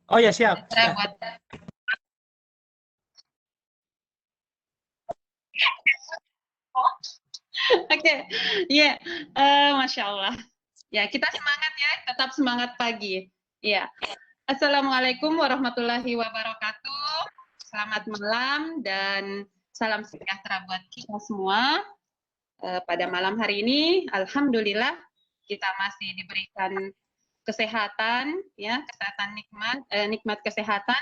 Oh ya, siap. Buat Oke, ya, Masya Allah. Ya, kita semangat ya, tetap semangat pagi. Ya, Assalamualaikum warahmatullahi wabarakatuh. Selamat malam dan salam sejahtera buat kita semua. Pada malam hari ini, alhamdulillah kita masih diberikan kesehatan, ya, kesehatan nikmat kesehatan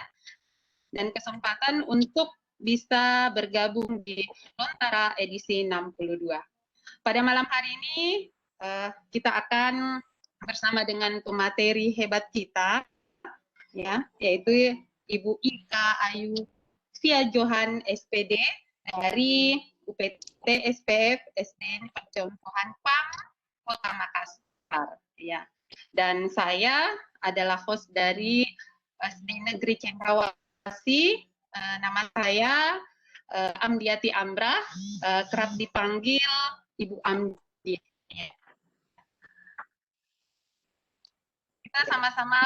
dan kesempatan untuk bisa bergabung di Lontara edisi 62. Pada malam hari ini kita akan bersama dengan pemateri hebat kita, ya, yaitu Ibu Ika Ayu Fia Johan SPD dari UPT SPF SDN Percontohan PAM Kota Makassar, ya. Dan saya adalah host dari SD Negeri Cendrawasih. Nama saya Amdiati Amrah, kerap dipanggil Ibu Amdi. Kita sama-sama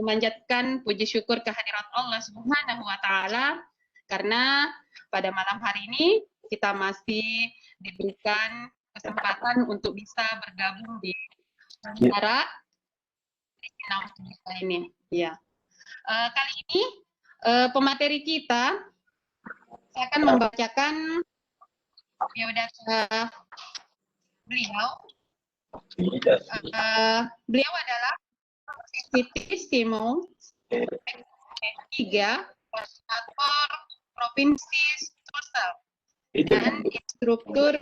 memanjatkan puji syukur kehadirat Allah Subhanahu wa Ta'ala, karena pada malam hari ini kita masih diberikan kesempatan untuk bisa bergabung di acara ini. Ya. Kali ini pemateri kita, saya akan membacakan biodata beliau. Beliau adalah Siti Simon, 3, koordinator Provinsi Sulsel, dan instruktur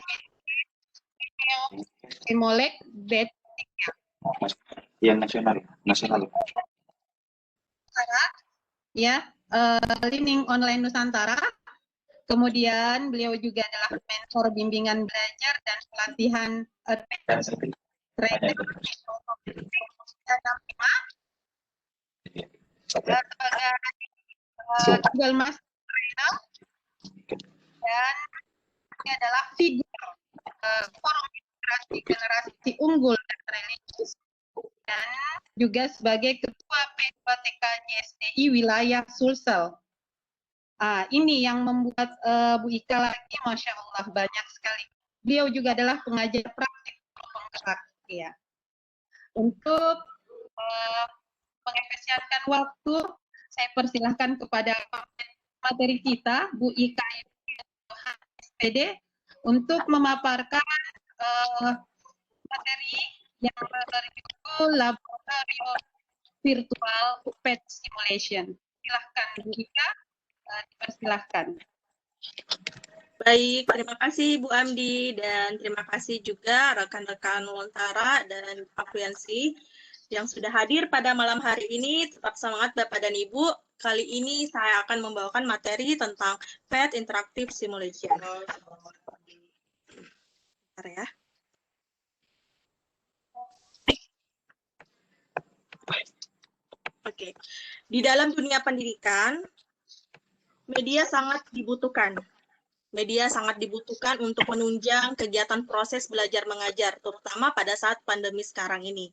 Simolek B3. Yang nasional. Ya, Learning Online Nusantara. Kemudian beliau juga adalah mentor bimbingan belajar dan pelatihan trainer sebagai Google Master Trainer, dan ini adalah figur forum generasi unggul dan religius, dan juga sebagai Ketua P2TK JSDI Wilayah Sulsel. Ini yang membuat Bu Ika lagi, Masya Allah, banyak sekali. Beliau juga adalah pengajar praktik penggerak. Ya. Untuk mengefisienkan waktu, saya persilahkan kepada materi kita, Bu Ika SPD, untuk memaparkan materi yang berjudul Laboratorium Virtual Pet Simulation. Silahkan Bu Ika, dipersilahkan. Baik, terima kasih Bu Amdi, dan terima kasih juga rekan-rekan Lontara dan Afriansi yang sudah hadir pada malam hari ini. Tetap semangat Bapak dan Ibu. Kali ini saya akan membawakan materi tentang Pet Interactive Simulation. Bentar ya. Oke, di dalam dunia pendidikan, media sangat dibutuhkan. Media sangat dibutuhkan untuk menunjang kegiatan proses belajar mengajar, terutama pada saat pandemi sekarang ini.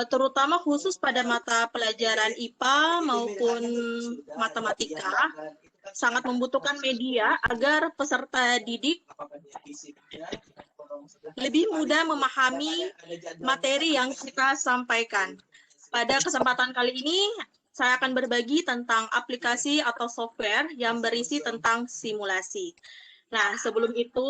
Terutama khusus pada mata pelajaran IPA maupun matematika, sangat membutuhkan media agar peserta didik lebih mudah memahami materi yang kita sampaikan. Pada kesempatan kali ini, saya akan berbagi tentang aplikasi atau software yang berisi tentang simulasi. Nah, sebelum itu,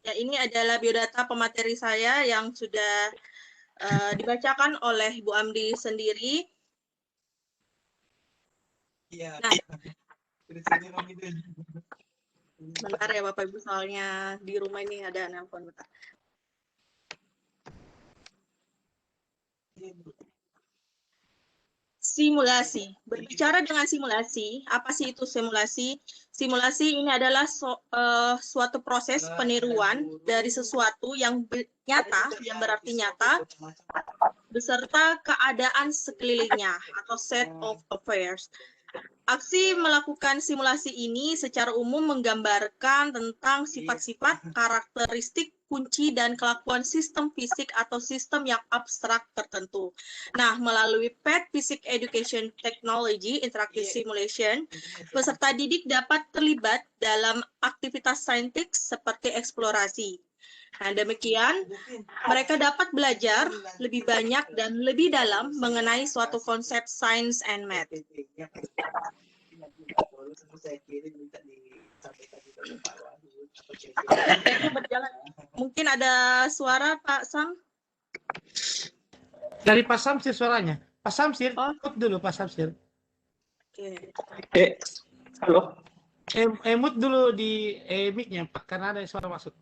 ya, ini adalah biodata pemateri saya yang sudah dibacakan oleh Bu Amdi sendiri. Nah, bentar ya Bapak Ibu, soalnya di rumah ini ada nelpon, bentar. Simulasi. Berbicara dengan simulasi, apa sih itu simulasi? Simulasi ini adalah suatu proses peniruan dari sesuatu yang nyata, yang berarti nyata, beserta keadaan sekelilingnya atau set of affairs. Aksi melakukan simulasi ini secara umum menggambarkan tentang sifat-sifat, karakteristik, kunci dan kelakuan sistem fisik atau sistem yang abstrak tertentu. Nah, melalui PET Physics Education Technology Interactive Simulation, peserta didik dapat terlibat dalam aktivitas saintik seperti eksplorasi. Nah, demikian mereka dapat belajar lebih banyak dan lebih dalam mengenai suatu konsep sains and math. Prakteknya berjalan. Mungkin ada suara Pak Sam? Dari Pak Samsir suaranya. Pak Samsir, Oh. mute dulu Pak Samsir. Oke. Halo. Mute dulu di mic-nya Pak, karena ada suara masuk.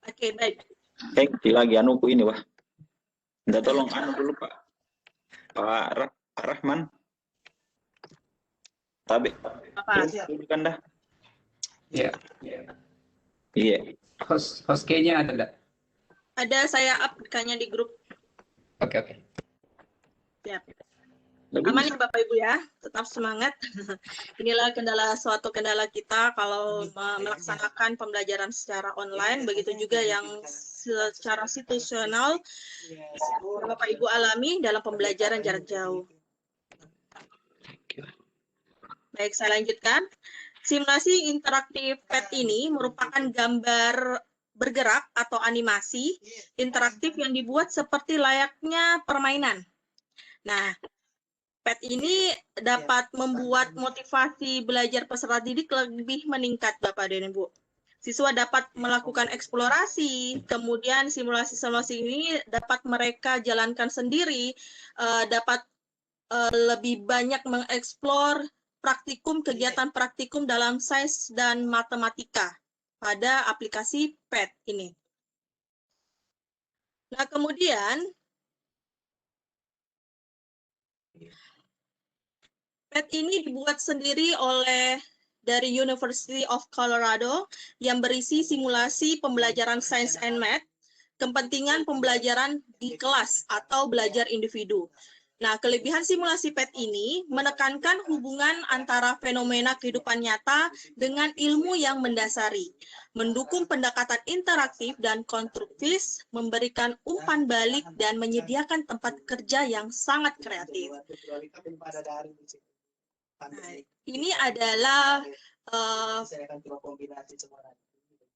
Oke, baik. Lagi anuku ini, wah. Minta tolong anu dulu, Pak. Pak Rahman. Tapi Apa? dulu kan dah. Ya, Iya. host kayaknya ada enggak? Ada, saya up kayaknya di grup. Oke. Siap. Lebih Aman ya Bapak Ibu ya, tetap semangat. Inilah suatu kendala kita kalau melaksanakan pembelajaran secara online, begitu juga yang secara situasional Bapak Ibu alami dalam pembelajaran jarak jauh. Baik, saya lanjutkan. Simulasi interaktif PET ini merupakan gambar bergerak atau animasi interaktif yang dibuat seperti layaknya permainan. Nah, PET ini dapat membuat motivasi belajar peserta didik lebih meningkat, Bapak dan Ibu. Siswa dapat melakukan eksplorasi, kemudian simulasi-simulasi ini dapat mereka jalankan sendiri, dapat lebih banyak mengeksplor kegiatan praktikum dalam sains dan matematika pada aplikasi PET ini. Nah, kemudian PET ini dibuat sendiri oleh dari University of Colorado yang berisi simulasi pembelajaran Science and Math, kepentingan pembelajaran di kelas atau belajar individu. Nah, kelebihan simulasi PET ini menekankan hubungan antara fenomena kehidupan nyata dengan ilmu yang mendasari, mendukung pendekatan interaktif dan konstruktif, memberikan umpan balik, dan menyediakan tempat kerja yang sangat kreatif. Nah, ini adalah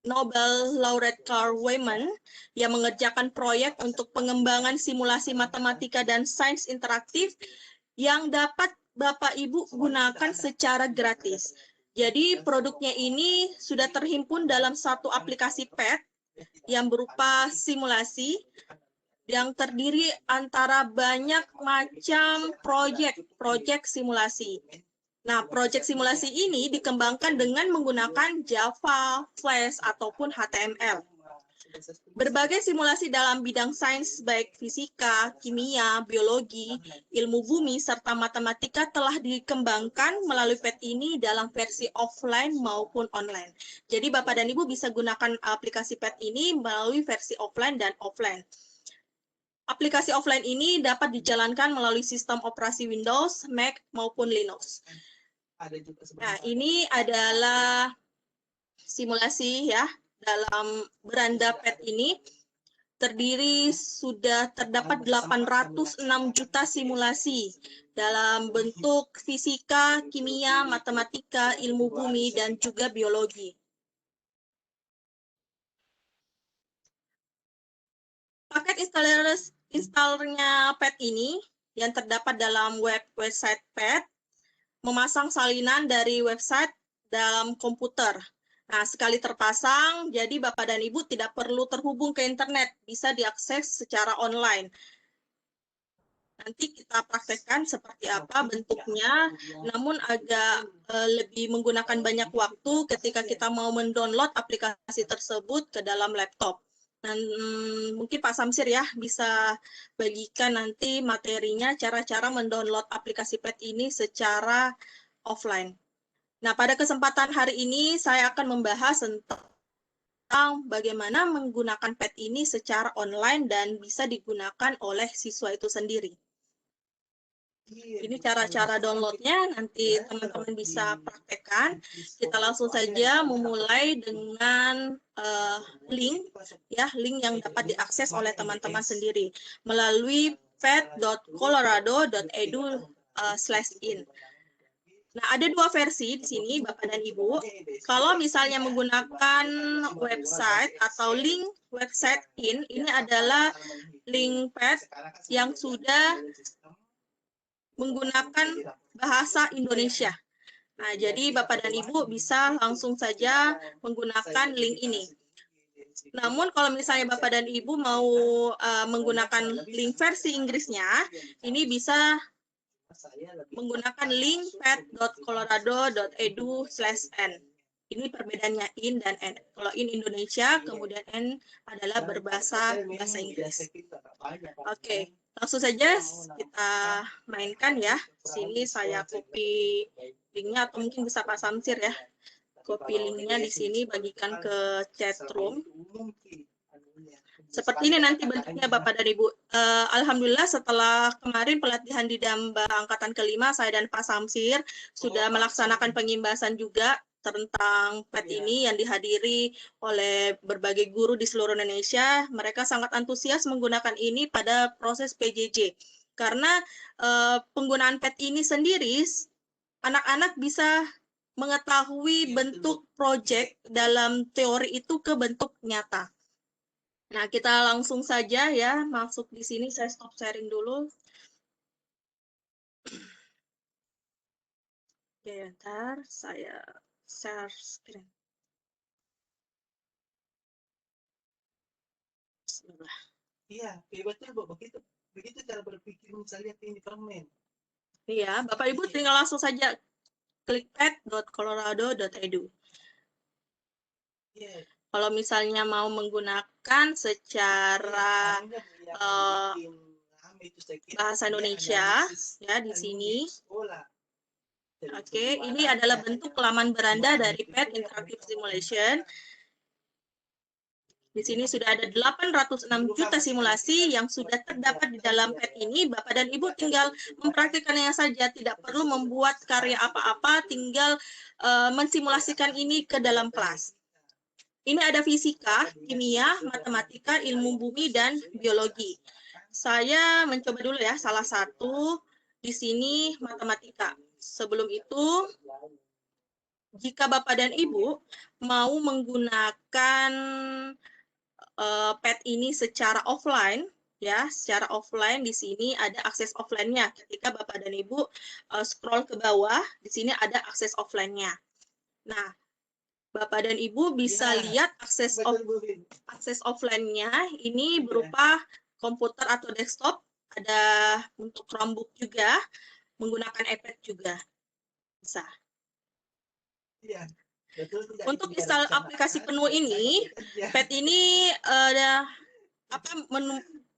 Nobel laureate Carl Wayman yang mengerjakan proyek untuk pengembangan simulasi matematika dan sains interaktif yang dapat Bapak Ibu gunakan secara gratis. Jadi produknya ini sudah terhimpun dalam satu aplikasi PET yang berupa simulasi yang terdiri antara banyak macam proyek simulasi. Nah, proyek simulasi ini dikembangkan dengan menggunakan Java, Flash, ataupun HTML. Berbagai simulasi dalam bidang sains, baik fisika, kimia, biologi, ilmu bumi, serta matematika telah dikembangkan melalui PET ini dalam versi offline maupun online. Jadi, Bapak dan Ibu bisa gunakan aplikasi PET ini melalui versi offline dan offline. Aplikasi offline ini dapat dijalankan melalui sistem operasi Windows, Mac, maupun Linux. Nah, ini adalah simulasi ya dalam beranda PET ini sudah terdapat 806 juta simulasi dalam bentuk fisika, kimia, matematika, ilmu bumi, dan juga biologi. Paket installernya PET ini yang terdapat dalam website PET memasang salinan dari website dalam komputer. Nah, sekali terpasang, jadi Bapak dan Ibu tidak perlu terhubung ke internet, bisa diakses secara online. Nanti kita praktekkan seperti apa bentuknya, namun agak lebih menggunakan banyak waktu ketika kita mau mendownload aplikasi tersebut ke dalam laptop. Dan mungkin Pak Samsir ya bisa bagikan nanti materinya cara-cara mendownload aplikasi PET ini secara offline. Nah, pada kesempatan hari ini saya akan membahas tentang bagaimana menggunakan PET ini secara online dan bisa digunakan oleh siswa itu sendiri. Ini cara-cara downloadnya, nanti teman-teman bisa praktekkan. Kita langsung saja memulai dengan link, ya, link yang dapat diakses oleh teman-teman sendiri melalui pet.colorado.edu/in. Nah, ada dua versi di sini, Bapak dan Ibu. Kalau misalnya menggunakan website atau link website ini adalah link pet yang sudah menggunakan bahasa Indonesia. Nah, jadi Bapak dan Ibu bisa langsung saja menggunakan link ini. Namun kalau misalnya Bapak dan Ibu mau menggunakan link versi Inggrisnya, ini bisa menggunakan link pet.colorado.edu/n. Ini perbedaannya in dan n. Kalau in Indonesia, kemudian n adalah bahasa Inggris. Oke, langsung saja kita mainkan ya. Sini saya copy linknya, atau mungkin bisa Pak Samsir ya. Copy linknya di sini, bagikan ke chat room. Seperti ini nanti bentuknya Bapak dan Ibu. Alhamdulillah setelah kemarin pelatihan di Damba Angkatan ke-5, saya dan Pak Samsir sudah melaksanakan pengimbasan juga tentang PET ini yang dihadiri oleh berbagai guru di seluruh Indonesia. Mereka sangat antusias menggunakan ini pada proses PJJ. Karena penggunaan PET ini sendiri, anak-anak bisa mengetahui bentuk proyek dalam teori itu ke bentuk nyata. Nah, kita langsung saja ya masuk di sini. Saya stop sharing dulu. Oke, ntar saya share screen. Bismillah. Iya, betul Bu, begitu cara berpikir misalnya ini permen. Iya, Bapak Ibu tinggal langsung saja klik pet.colorado.edu. Iya. Kalau misalnya mau menggunakan secara bahasa Indonesia, ya di sini. Oke, ini adalah bentuk laman beranda dari PET Interactive Simulation. Di sini sudah ada 806 juta simulasi yang sudah terdapat di dalam PET ini. Bapak dan Ibu tinggal mempraktikkannya saja, tidak perlu membuat karya apa-apa, tinggal mensimulasikan ini ke dalam kelas. Ini ada fisika, kimia, matematika, ilmu bumi, dan biologi. Saya mencoba dulu ya, salah satu di sini matematika. Sebelum itu, jika Bapak dan Ibu mau menggunakan PET ini secara offline, ya, secara offline di sini ada akses offline-nya. Ketika Bapak dan Ibu scroll ke bawah, di sini ada akses offline-nya. Nah, Bapak dan Ibu bisa lihat akses offline-nya ini berupa komputer atau desktop, ada untuk Chromebook juga, menggunakan iPad juga bisa. Untuk install aplikasi penuh ini, PET ini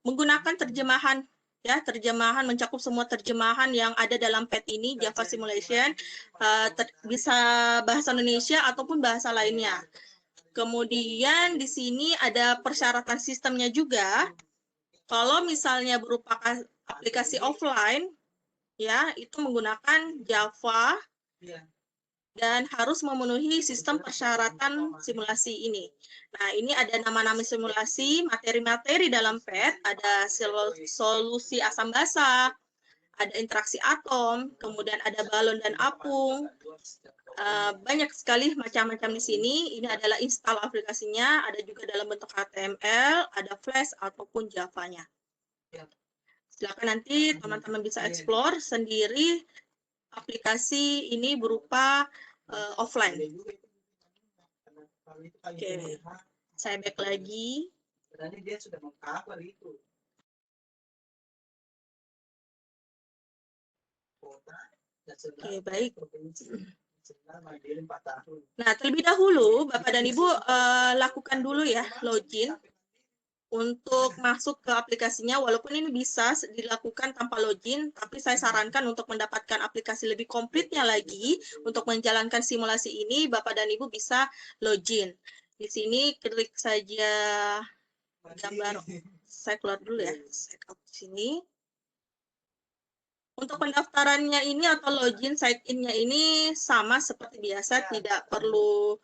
menggunakan terjemahan, ya, terjemahan mencakup semua terjemahan yang ada dalam PET ini, Java Simulation, bisa bahasa Indonesia ataupun bahasa lainnya. Kemudian di sini ada persyaratan sistemnya juga. Kalau misalnya berupa aplikasi offline, ya, itu menggunakan Java dan harus memenuhi sistem persyaratan simulasi ini. Nah, ini ada nama-nama simulasi, materi-materi dalam PET, ada solusi asam basa, ada interaksi atom, kemudian ada balon dan apung. Banyak sekali macam-macam di sini. Ini adalah install aplikasinya, ada juga dalam bentuk HTML, ada Flash ataupun Java-nya. Silakan nanti teman-teman bisa explore sendiri aplikasi ini berupa offline. Oke, saya back lagi. Oke, baik. Nah, terlebih dahulu Bapak dan Ibu lakukan dulu ya login untuk masuk ke aplikasinya. Walaupun ini bisa dilakukan tanpa login, tapi saya sarankan untuk mendapatkan aplikasi lebih komplitnya lagi untuk menjalankan simulasi ini, Bapak dan Ibu bisa login. Di sini klik saja gambar. Saya keluar dulu ya. Saya ke sini. Untuk pendaftarannya ini atau login sign in-nya ini sama seperti biasa, tidak perlu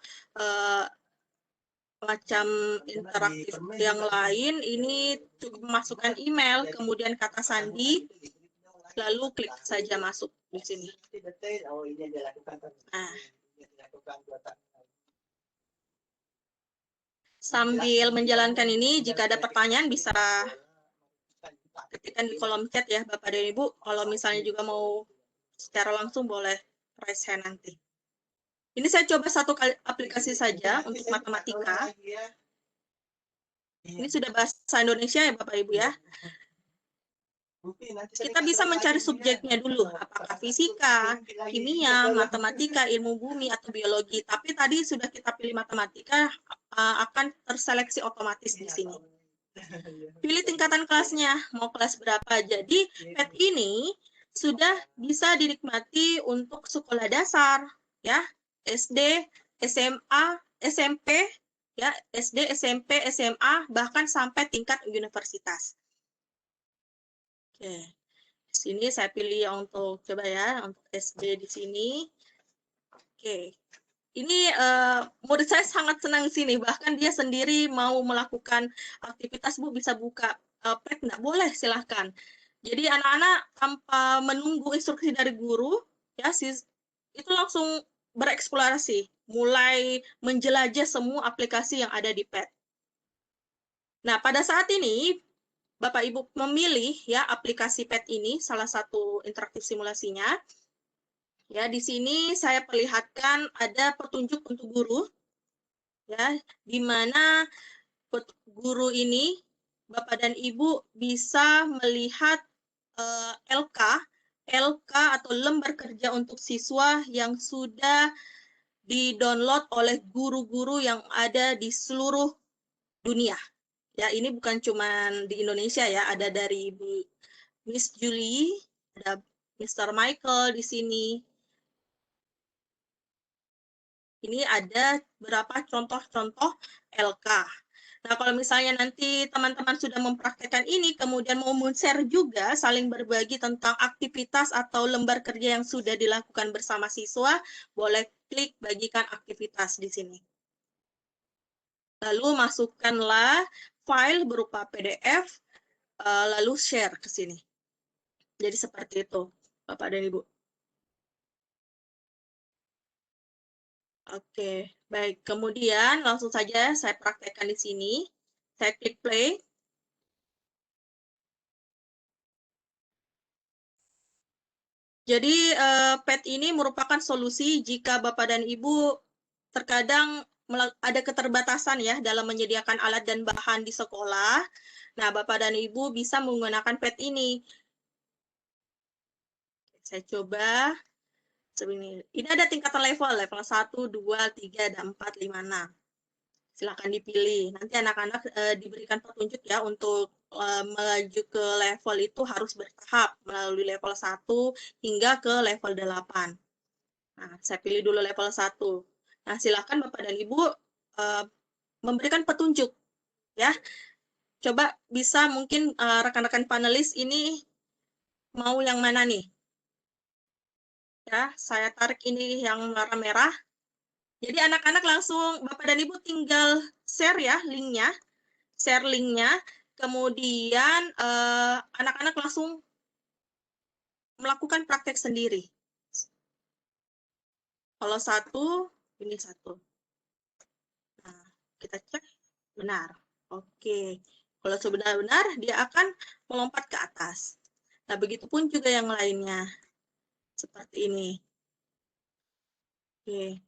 macam interaktif yang lain. Ini cukup memasukkan email, kemudian kata sandi, lalu klik saja masuk di sini. Nah, sambil menjalankan ini, jika ada pertanyaan bisa ketikkan di kolom chat ya Bapak dan Ibu. Kalau misalnya juga mau secara langsung boleh raise hand nanti. Ini saya coba satu kali aplikasi saja untuk matematika. Ini sudah bahasa Indonesia ya Bapak Ibu ya. Kita bisa mencari subjeknya dulu, apakah fisika, kimia, matematika, ilmu bumi, atau biologi. Tapi tadi sudah kita pilih matematika, akan terseleksi otomatis di sini. Pilih tingkatan kelasnya, mau kelas berapa. Jadi, PET ini sudah bisa dinikmati untuk sekolah dasar, ya, SD, SMA, SMP, ya, SD, SMP, SMA, bahkan sampai tingkat universitas. Oke, di sini saya pilih yang untuk coba ya, untuk SD di sini. Oke, ini murid saya sangat senang sini, bahkan dia sendiri mau melakukan aktivitas, Bu bisa buka PET, nggak boleh, silahkan. Jadi anak-anak tanpa menunggu instruksi dari guru, ya itu langsung bereksplorasi, mulai menjelajah semua aplikasi yang ada di PET. Nah, pada saat ini Bapak Ibu memilih ya aplikasi PET ini, salah satu interaktif simulasinya. Ya, di sini saya perlihatkan ada petunjuk untuk guru, ya, di mana guru ini Bapak dan Ibu bisa melihat LK atau lembar kerja untuk siswa yang sudah di-download oleh guru-guru yang ada di seluruh dunia. Ya, ini bukan cuma di Indonesia ya, ada dari Miss Julie, ada Mr. Michael di sini. Ini ada beberapa contoh-contoh LK. Nah, kalau misalnya nanti teman-teman sudah mempraktekkan ini, kemudian mau share juga, saling berbagi tentang aktivitas atau lembar kerja yang sudah dilakukan bersama siswa, boleh klik bagikan aktivitas di sini. Lalu masukkanlah file berupa PDF, lalu share ke sini. Jadi seperti itu, Bapak dan Ibu. Oke, baik. Kemudian langsung saja saya praktekkan di sini. Saya klik play. Jadi PET ini merupakan solusi jika Bapak dan Ibu terkadang ada keterbatasan ya dalam menyediakan alat dan bahan di sekolah. Nah, Bapak dan Ibu bisa menggunakan PET ini. Saya coba. Ini ada tingkatan level 1, 2, 3, dan 4, 5, 6. Silakan dipilih. Nanti anak-anak diberikan petunjuk ya untuk melaju ke level itu harus bertahap melalui level 1 hingga ke level 8. Nah, saya pilih dulu level 1. Nah, silakan Bapak dan Ibu memberikan petunjuk ya. Coba bisa mungkin rekan-rekan panelis ini mau yang mana nih? Ya, saya tarik ini yang warna merah. Jadi anak-anak langsung, Bapak dan Ibu tinggal share ya linknya. Share linknya, kemudian anak-anak langsung melakukan praktek sendiri. Kalau satu, ini satu. Nah, kita cek, benar. Oke, kalau sebenar-benar dia akan melompat ke atas. Nah, begitupun juga yang lainnya. Seperti ini. Oke.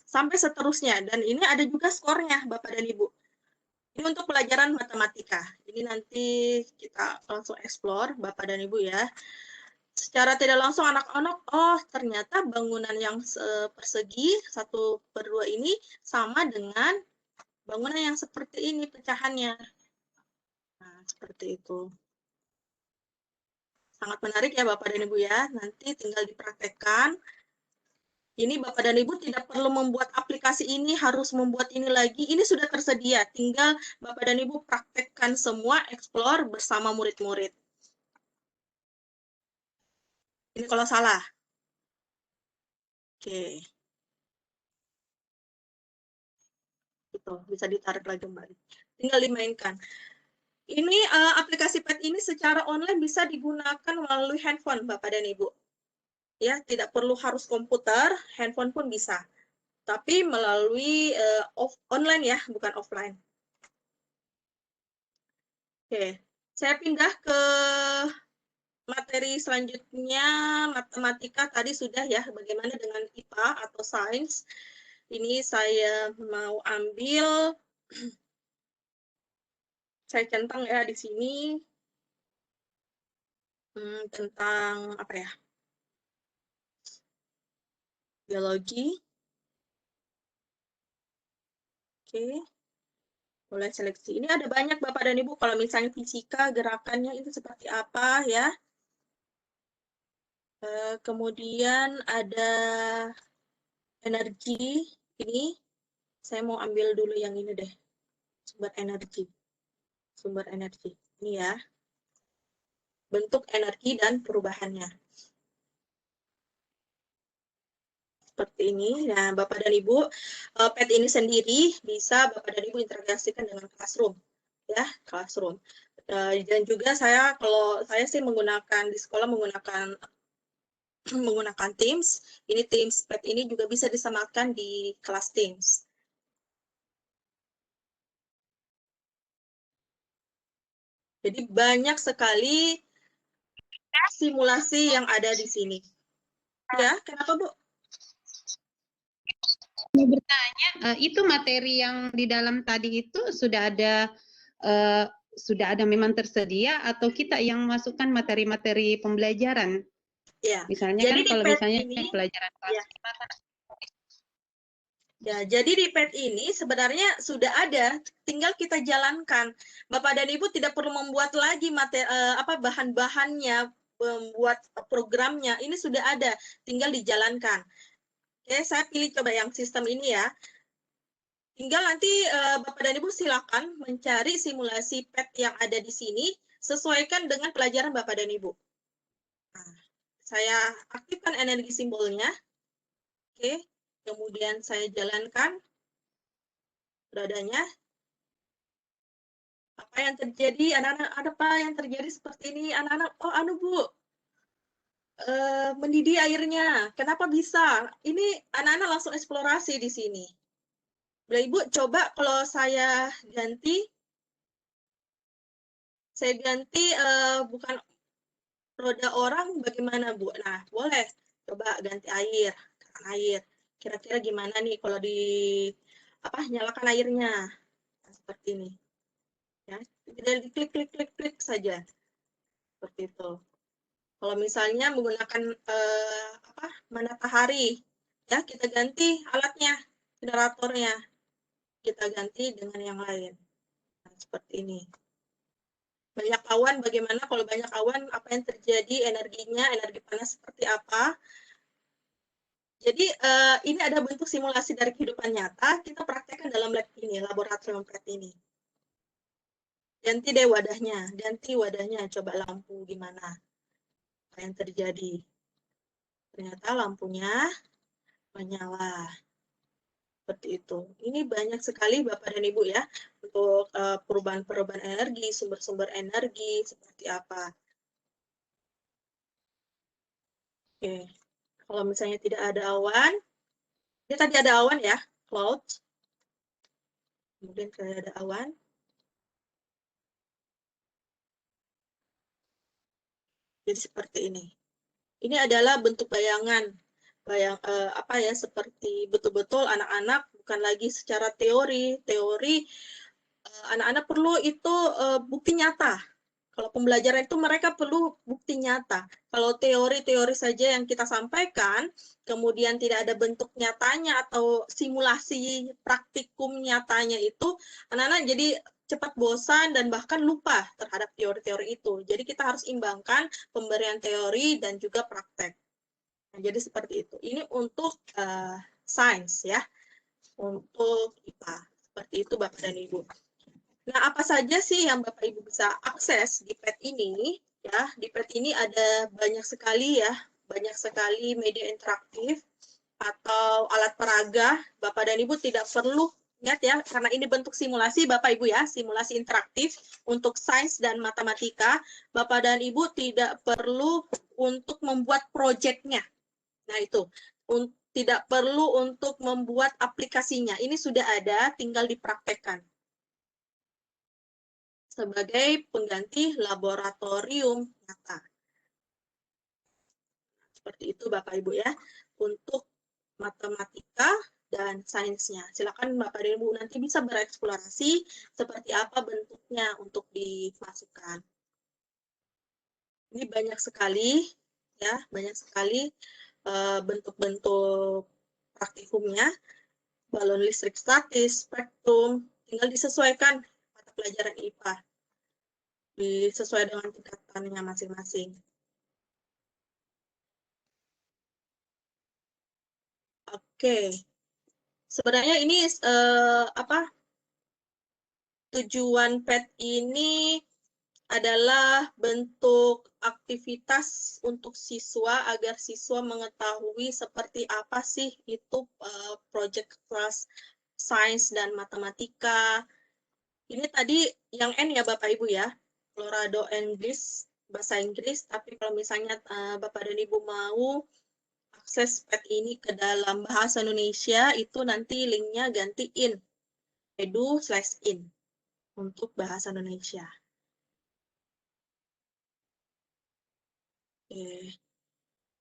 Sampai seterusnya. Dan ini ada juga skornya, Bapak dan Ibu. Ini untuk pelajaran matematika. Ini nanti kita langsung explore, Bapak dan Ibu ya. Secara tidak langsung anak-anak, oh ternyata bangunan yang persegi 1/2 ini sama dengan bangunan yang seperti ini pecahannya. Nah, seperti itu. Sangat menarik ya Bapak dan Ibu ya. Nanti tinggal dipraktekkan. Ini Bapak dan Ibu tidak perlu membuat aplikasi ini, harus membuat ini lagi. Ini sudah tersedia, tinggal Bapak dan Ibu praktekkan semua, explore bersama murid-murid. Ini kalau salah. Oke. Itu bisa ditarik lagi kembali. Tinggal dimainkan. Ini aplikasi PET ini secara online bisa digunakan melalui handphone Bapak dan Ibu. Ya, tidak perlu harus komputer, handphone pun bisa. Tapi melalui online ya, bukan offline. Oke, saya pindah ke materi selanjutnya, matematika tadi sudah ya, bagaimana dengan IPA atau sains. Ini saya mau ambil, saya centang ya di sini, tentang apa ya, biologi. Oke, mulai seleksi. Ini ada banyak Bapak dan Ibu, kalau misalnya fisika, gerakannya itu seperti apa ya. Kemudian ada energi, ini saya mau ambil dulu yang ini deh, sumber energi. Sumber energi, ini ya. Bentuk energi dan perubahannya. Seperti ini. Nah, Bapak dan Ibu, PET ini sendiri bisa Bapak dan Ibu integrasikan dengan Classroom. Ya, Classroom. Dan juga kalau saya sih menggunakan, di sekolah menggunakan Teams. Ini Teams PET ini juga bisa disamakan di kelas Teams. Jadi banyak sekali simulasi yang ada di sini. Ya, kenapa Bu? Mau bertanya, itu materi yang di dalam tadi itu sudah ada memang tersedia atau kita yang masukkan materi-materi pembelajaran? Ya. Misalnya Jadi kan kalau PET misalnya ini, pelajaran kelas ya. 5 kan. Ya, jadi di PET ini sebenarnya sudah ada, tinggal kita jalankan. Bapak dan Ibu tidak perlu membuat lagi bahan-bahannya, membuat programnya, ini sudah ada, tinggal dijalankan. Oke, saya pilih coba yang sistem ini ya. Tinggal nanti Bapak dan Ibu silakan mencari simulasi PET yang ada di sini, sesuaikan dengan pelajaran Bapak dan Ibu. Nah, saya aktifkan energi simbolnya. Oke, kemudian saya jalankan beradanya. Apa yang terjadi, anak-anak, ada apa yang terjadi seperti ini, anak-anak, oh Bu, mendidih airnya, kenapa bisa? Ini anak-anak langsung eksplorasi di sini. Ibu, coba kalau saya ganti bukan roda orang, bagaimana Bu? Nah, boleh, coba ganti air, air. Kira-kira gimana nih kalau nyalakan airnya? Nah, seperti ini. Ya, tinggal diklik saja. Seperti itu. Kalau misalnya menggunakan matahari, ya kita ganti alatnya, generatornya, kita ganti dengan yang lain. Nah, seperti ini. Banyak awan, bagaimana kalau banyak awan, apa yang terjadi, energinya, energi panas seperti apa. Jadi ini ada bentuk simulasi dari kehidupan nyata, kita praktekkan dalam lab ini, laboratorium PET ini. Ganti deh wadahnya, coba lampu gimana. Apa yang terjadi. Ternyata lampunya menyala. Seperti itu. Ini banyak sekali Bapak dan Ibu ya, untuk perubahan-perubahan energi, sumber-sumber energi, seperti apa. Oke. Kalau misalnya tidak ada awan, ini tadi ada awan ya, cloud. Kemudian kalau ada awan. Jadi seperti ini. Ini adalah bentuk bayangan. Seperti betul-betul anak-anak bukan lagi secara teori anak-anak perlu itu bukti nyata. Kalau pembelajaran itu mereka perlu bukti nyata. Kalau teori-teori saja yang kita sampaikan, kemudian tidak ada bentuk nyatanya atau simulasi praktikum nyatanya itu, anak-anak jadi cepat bosan dan bahkan lupa terhadap teori-teori itu. Jadi kita harus imbangkan pemberian teori dan juga praktek. Nah, jadi seperti itu. Ini untuk sains ya, untuk IPA. Seperti itu Bapak dan Ibu. Nah, apa saja sih yang Bapak Ibu bisa akses di PET ini? Ya, di PET ini ada banyak sekali ya, banyak sekali media interaktif atau alat peraga. Bapak dan Ibu tidak perlu ingat ya, karena ini bentuk simulasi Bapak Ibu ya, simulasi interaktif untuk sains dan matematika. Bapak dan Ibu tidak perlu untuk membuat proyeknya. Nah, itu tidak perlu untuk membuat aplikasinya. Ini sudah ada, tinggal dipraktekkan sebagai pengganti laboratorium nyata. Seperti itu Bapak Ibu ya, untuk matematika dan sainsnya. Silakan Bapak dan Ibu nanti bisa bereksplorasi seperti apa bentuknya untuk dimasukkan. Ini banyak sekali ya, banyak sekali bentuk-bentuk praktikumnya. Balon listrik statis, spektrum, tinggal disesuaikan mata pelajaran IPA. Sesuai dengan tingkatannya masing-masing. Oke. Sebenarnya ini tujuan PET ini adalah bentuk aktivitas untuk siswa agar siswa mengetahui seperti apa sih itu project kelas sains dan matematika. Ini tadi yang N ya Bapak Ibu ya, Colorado English, bahasa Inggris, tapi kalau misalnya Bapak dan Ibu mau akses PET ini ke dalam bahasa Indonesia, itu nanti linknya ganti in, edu/in untuk bahasa Indonesia. Oke,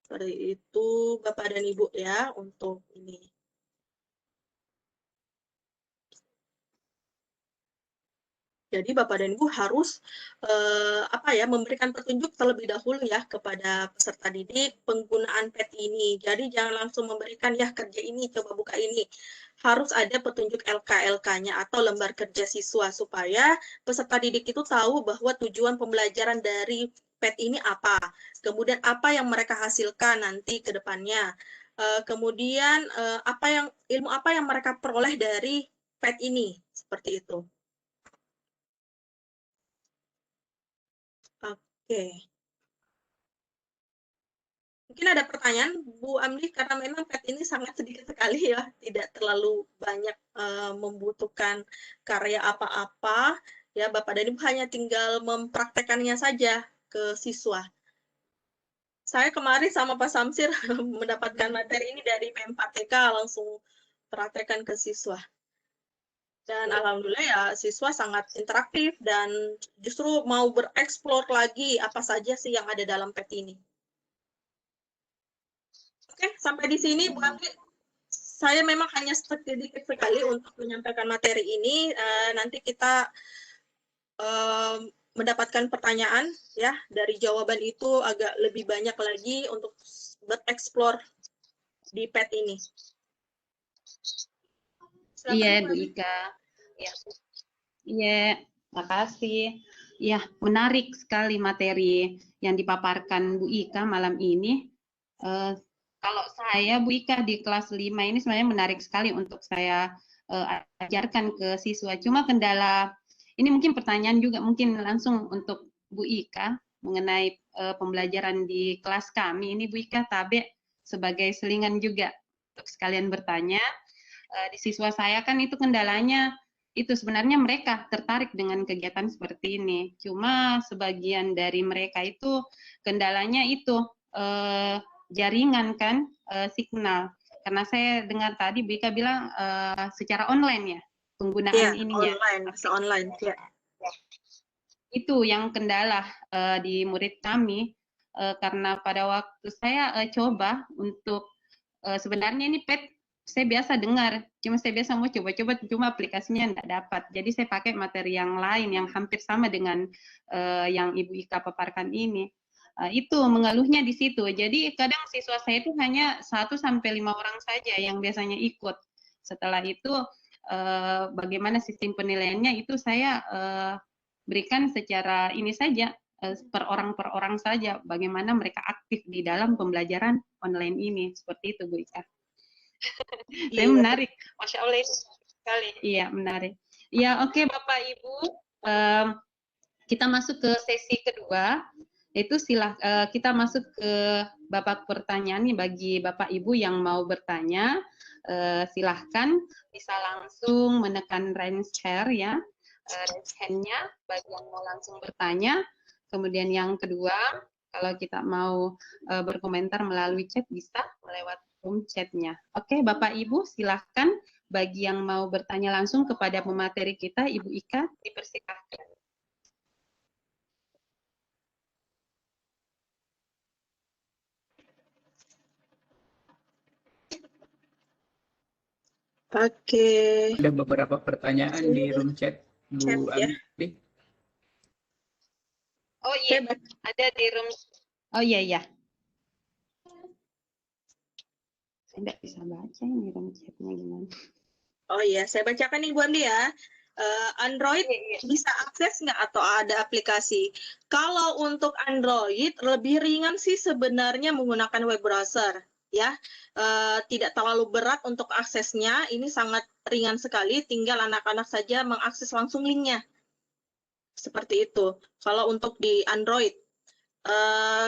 seperti itu Bapak dan Ibu ya untuk ini. Jadi Bapak dan Ibu harus memberikan petunjuk terlebih dahulu ya kepada peserta didik penggunaan PET ini. Jadi jangan langsung memberikan ya kerja ini, coba buka ini. Harus ada petunjuk LK-LK-nya atau lembar kerja siswa supaya peserta didik itu tahu bahwa tujuan pembelajaran dari PET ini apa. Kemudian apa yang mereka hasilkan nanti ke depannya. Kemudian ilmu apa yang mereka peroleh dari PET ini. Seperti itu. Oke. Mungkin ada pertanyaan, Bu Amli, karena memang PET ini sangat sedikit sekali ya, tidak terlalu banyak membutuhkan karya apa-apa, ya Bapak dan Ibu hanya tinggal mempraktekannya saja ke siswa. Saya kemarin sama Pak Samsir mendapatkan materi ini dari PM4TK, langsung praktekkan ke siswa. Dan alhamdulillah ya siswa sangat interaktif dan justru mau bereksplor lagi apa saja sih yang ada dalam PET ini. Oke, sampai di sini Bu Anggi. Saya memang hanya sedikit sekali untuk menyampaikan materi ini. Nanti kita mendapatkan pertanyaan ya, dari jawaban itu agak lebih banyak lagi untuk bereksplor di PET ini. Silakan, Iya, Bu Ika. Ya. Iya, makasih. Ya, menarik sekali materi yang dipaparkan Bu Ika malam ini. Kalau saya, Bu Ika, di kelas 5 ini sebenarnya menarik sekali untuk saya ajarkan ke siswa. Cuma kendala, ini mungkin pertanyaan juga mungkin langsung untuk Bu Ika mengenai pembelajaran di kelas kami. Ini Bu Ika Tabe sebagai selingan juga untuk sekalian bertanya. Di siswa saya kan itu kendalanya, itu sebenarnya mereka tertarik dengan kegiatan seperti ini. Cuma sebagian dari mereka itu kendalanya itu jaringan kan, signal. Karena saya dengar tadi Bika bilang secara online ya penggunaan ininya. Online, ya. Itu yang kendala di murid kami, karena pada waktu saya coba untuk sebenarnya ini PET saya biasa dengar, cuma saya biasa mau coba-coba, cuma aplikasinya tidak dapat. Jadi saya pakai materi yang lain yang hampir sama dengan yang Ibu Ika paparkan ini. Itu mengeluhnya di situ. Jadi kadang siswa saya itu hanya 1 sampai 5 orang saja yang biasanya ikut. Setelah itu bagaimana sistem penilaiannya itu saya berikan secara ini saja, per orang saja bagaimana mereka aktif di dalam pembelajaran online ini. Seperti itu Bu Ika. Saya menarik. Masya Allah itu sekali. Iya, menarik. Ya, oke Bapak Ibu. Kita masuk ke sesi kedua. Itu kita masuk ke babak pertanyaan nih bagi Bapak Ibu yang mau bertanya. Silahkan bisa langsung menekan raise hand ya. Raise hand-nya bagi yang mau langsung bertanya. Kemudian yang kedua, kalau kita mau berkomentar melalui chat bisa melewat room chat-nya. Oke, Bapak Ibu silahkan bagi yang mau bertanya langsung kepada pemateri kita, Ibu Ika, dipersilakan. Oke. Ada beberapa pertanyaan di room chat Bu Chat, ya. Abi. Oh iya, ada di room. Oh iya. Saya nggak bisa baca ini room chat-nya gimana. Oh iya, saya bacakan nih Bu Andi ya. Android bisa akses nggak atau ada aplikasi? Kalau untuk Android lebih ringan sih sebenarnya menggunakan web browser ya. Tidak terlalu berat untuk aksesnya, ini sangat ringan sekali, tinggal anak-anak saja mengakses langsung linknya. Seperti itu. Kalau untuk di Android.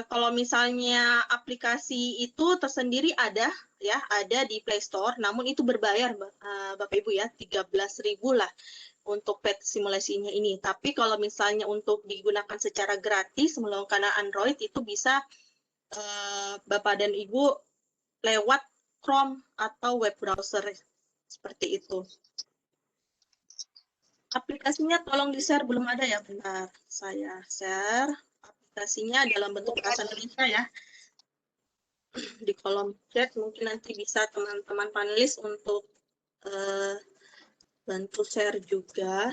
Kalau misalnya aplikasi itu tersendiri ada ya, ada di Play Store, namun itu berbayar Bapak Ibu ya, 13.000 lah untuk pet simulasinya ini. Tapi kalau misalnya untuk digunakan secara gratis menggunakan Android itu bisa Bapak dan Ibu lewat Chrome atau web browser seperti itu. Aplikasinya tolong di-share, belum ada ya, bentar. Saya share aplikasinya dalam bentuk bahasa Indonesia ya. Di kolom chat mungkin nanti bisa teman-teman panelis untuk bantu share juga.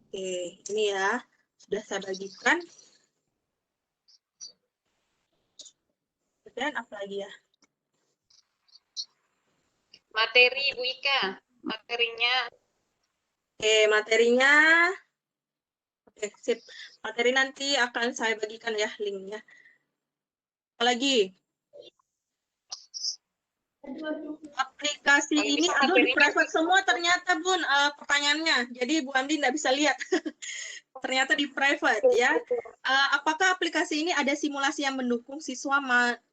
Oke, ini ya, sudah saya bagikan. Dan apa lagi ya? Materi Bu Ika, materinya. Oke, materinya. Oke, sip. Materi nanti akan saya bagikan ya linknya. Apalagi? Aplikasi ini, aduh di private semua ternyata Bun pertanyaannya. Jadi Bu Andi nggak bisa lihat. Ternyata di private ya. Apakah aplikasi ini ada simulasi yang mendukung siswa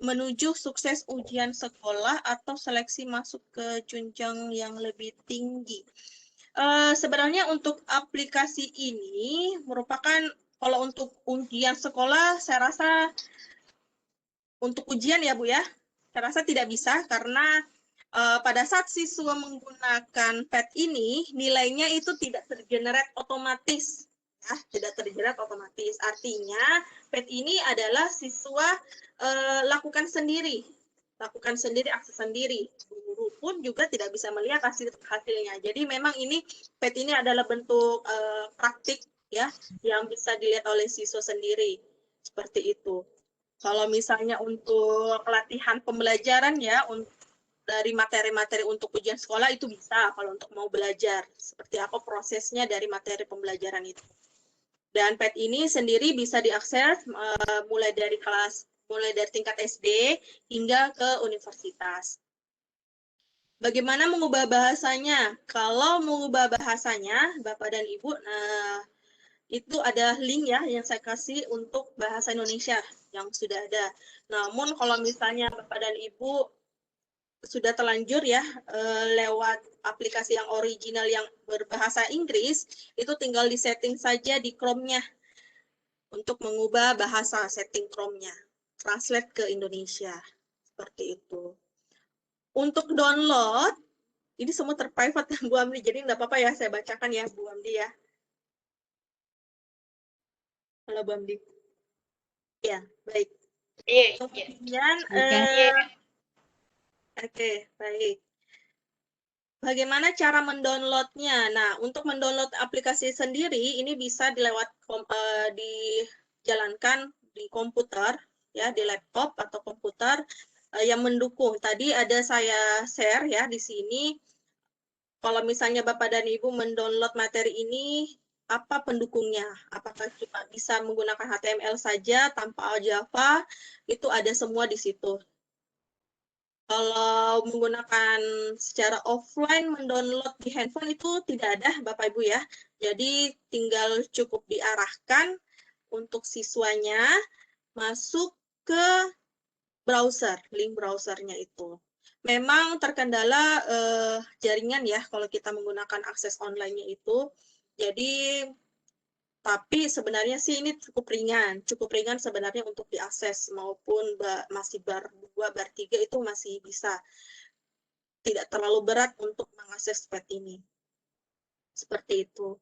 menuju sukses ujian sekolah atau seleksi masuk ke jenjang yang lebih tinggi? Sebenarnya untuk aplikasi ini merupakan, kalau untuk ujian sekolah saya rasa untuk ujian ya Bu ya, saya rasa tidak bisa karena pada saat siswa menggunakan PET ini nilainya itu tidak tergenerate otomatis. Ya, tidak terjerat otomatis. Artinya PET ini adalah siswa lakukan sendiri, akses sendiri. Guru pun juga tidak bisa melihat hasilnya. Jadi memang ini PET ini adalah bentuk praktik ya yang bisa dilihat oleh siswa sendiri. Seperti itu. Kalau misalnya untuk pelatihan pembelajaran ya dari materi-materi untuk ujian sekolah itu bisa kalau untuk mau belajar seperti apa prosesnya dari materi pembelajaran itu. Dan PET ini sendiri bisa diakses mulai dari tingkat SD hingga ke universitas. Bagaimana mengubah bahasanya? Kalau mengubah bahasanya, Bapak dan Ibu, itu ada link ya yang saya kasih untuk bahasa Indonesia yang sudah ada. Namun kalau misalnya Bapak dan Ibu sudah terlanjur ya lewat aplikasi yang original yang berbahasa Inggris, itu tinggal disetting saja di Chrome-nya untuk mengubah bahasa, setting Chrome-nya, translate ke Indonesia, seperti itu. Untuk download, ini semua terprivate Bu Amdi, jadi nggak apa-apa ya saya bacakan ya Bu Amdi ya. Halo Bu Amdi. Ya, baik. Iya. Kemudian, oke, baik. Bagaimana cara mendownloadnya? Nah, untuk mendownload aplikasi sendiri, ini bisa dijalankan di komputer, ya, di laptop atau komputer yang mendukung. Tadi ada saya share ya di sini. Kalau misalnya Bapak dan Ibu mendownload materi ini apa pendukungnya. Apakah cuma bisa menggunakan HTML saja tanpa Java, itu ada semua di situ. Kalau menggunakan secara offline mendownload di handphone itu tidak ada Bapak Ibu ya. Jadi tinggal cukup diarahkan untuk siswanya masuk ke browser, link browsernya itu. Memang terkendala jaringan ya kalau kita menggunakan akses online-nya itu. Jadi tapi sebenarnya sih ini cukup ringan sebenarnya untuk diakses maupun masih bar 2, bar 3 itu masih bisa. Tidak terlalu berat untuk mengakses pet ini. Seperti itu.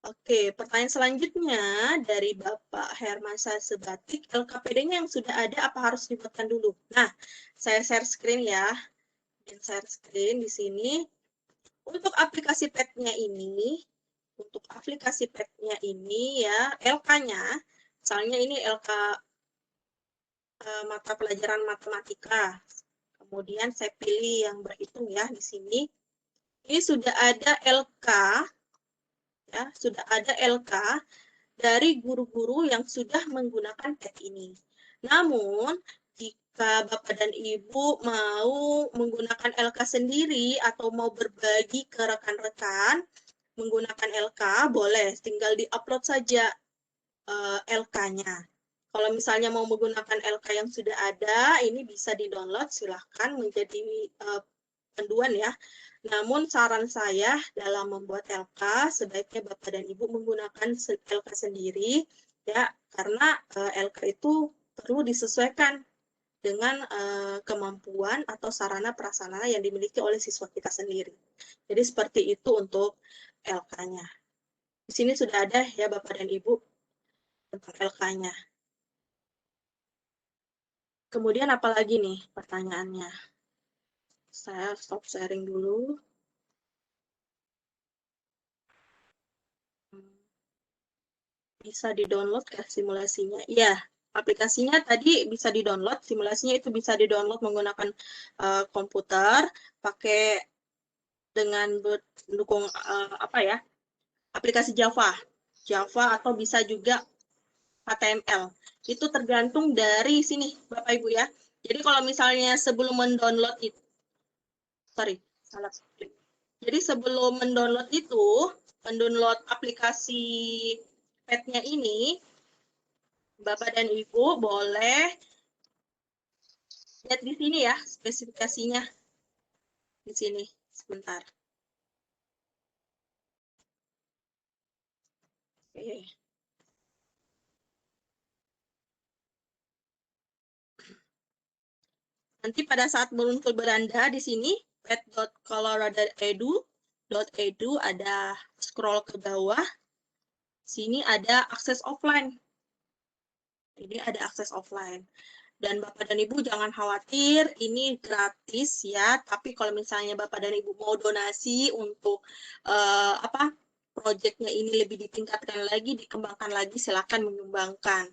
Oke, pertanyaan selanjutnya dari Bapak Hermansyah Sebatik, LKPD-nya yang sudah ada apa harus dibuatkan dulu? Nah, saya share screen ya. Dan share screen di sini. Untuk aplikasi pet-nya ini, ya, LK-nya, misalnya ini LK mata pelajaran matematika. Kemudian saya pilih yang berhitung ya di sini. Ini sudah ada LK, ya, sudah ada LK dari guru-guru yang sudah menggunakan PET ini. Namun, jika Bapak dan Ibu mau menggunakan LK sendiri atau mau berbagi ke rekan-rekan menggunakan LK, boleh, tinggal di-upload saja LK-nya. Kalau misalnya mau menggunakan LK yang sudah ada, ini bisa di-download, silahkan menjadi panduan ya. Namun saran saya dalam membuat LK, sebaiknya Bapak dan Ibu menggunakan LK sendiri, ya, karena LK itu perlu disesuaikan dengan kemampuan atau sarana prasarana yang dimiliki oleh siswa kita sendiri. Jadi seperti itu untuk LK-nya. Di sini sudah ada ya Bapak dan Ibu tentang LK-nya. Kemudian apalagi nih pertanyaannya? Saya stop sharing dulu. Bisa di-download ke simulasinya? Iya, aplikasinya tadi bisa di-download, simulasinya itu bisa di-download menggunakan komputer, pakai dengan mendukung apa ya, aplikasi Java atau bisa juga HTML. Itu tergantung dari sini, Bapak Ibu ya. Jadi kalau misalnya sebelum mendownload itu, salah klik. Jadi sebelum mendownload itu, mendownload aplikasi pet-nya ini, Bapak dan Ibu boleh lihat di sini ya, spesifikasinya. Di sini, sebentar. Oke. Nanti pada saat muncul beranda di sini, pet.colorado.edu ada scroll ke bawah. Sini ada akses offline. Ini ada akses offline. Dan Bapak dan Ibu jangan khawatir, ini gratis ya. Tapi kalau misalnya Bapak dan Ibu mau donasi untuk proyeknya ini lebih ditingkatkan lagi, dikembangkan lagi, silakan menyumbangkan.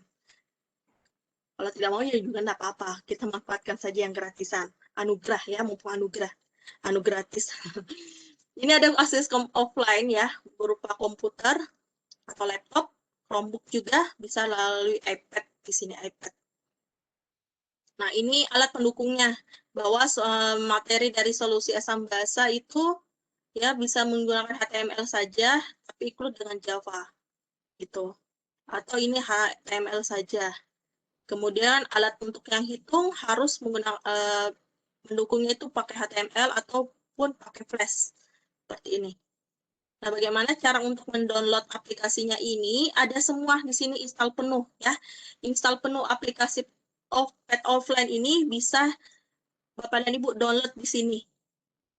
Kalau tidak mau ya juga tidak apa-apa. Kita manfaatkan saja yang gratisan. Anugerah ya, mumpung anugerah. Anu gratis. Ini ada akses offline ya, berupa komputer atau laptop, Chromebook juga bisa melalui iPad di sini iPad. Nah, ini alat pendukungnya, bahwa materi dari solusi asam basa itu ya bisa menggunakan HTML saja, tapi include dengan Java, gitu. Atau ini HTML saja. Kemudian alat untuk yang hitung harus menggunakan mendukungnya itu pakai HTML ataupun pakai Flash, seperti ini. Nah, bagaimana cara untuk mendownload aplikasinya ini? Ada semua di sini install penuh ya. Install penuh aplikasi pet offline ini bisa Bapak dan Ibu download di sini.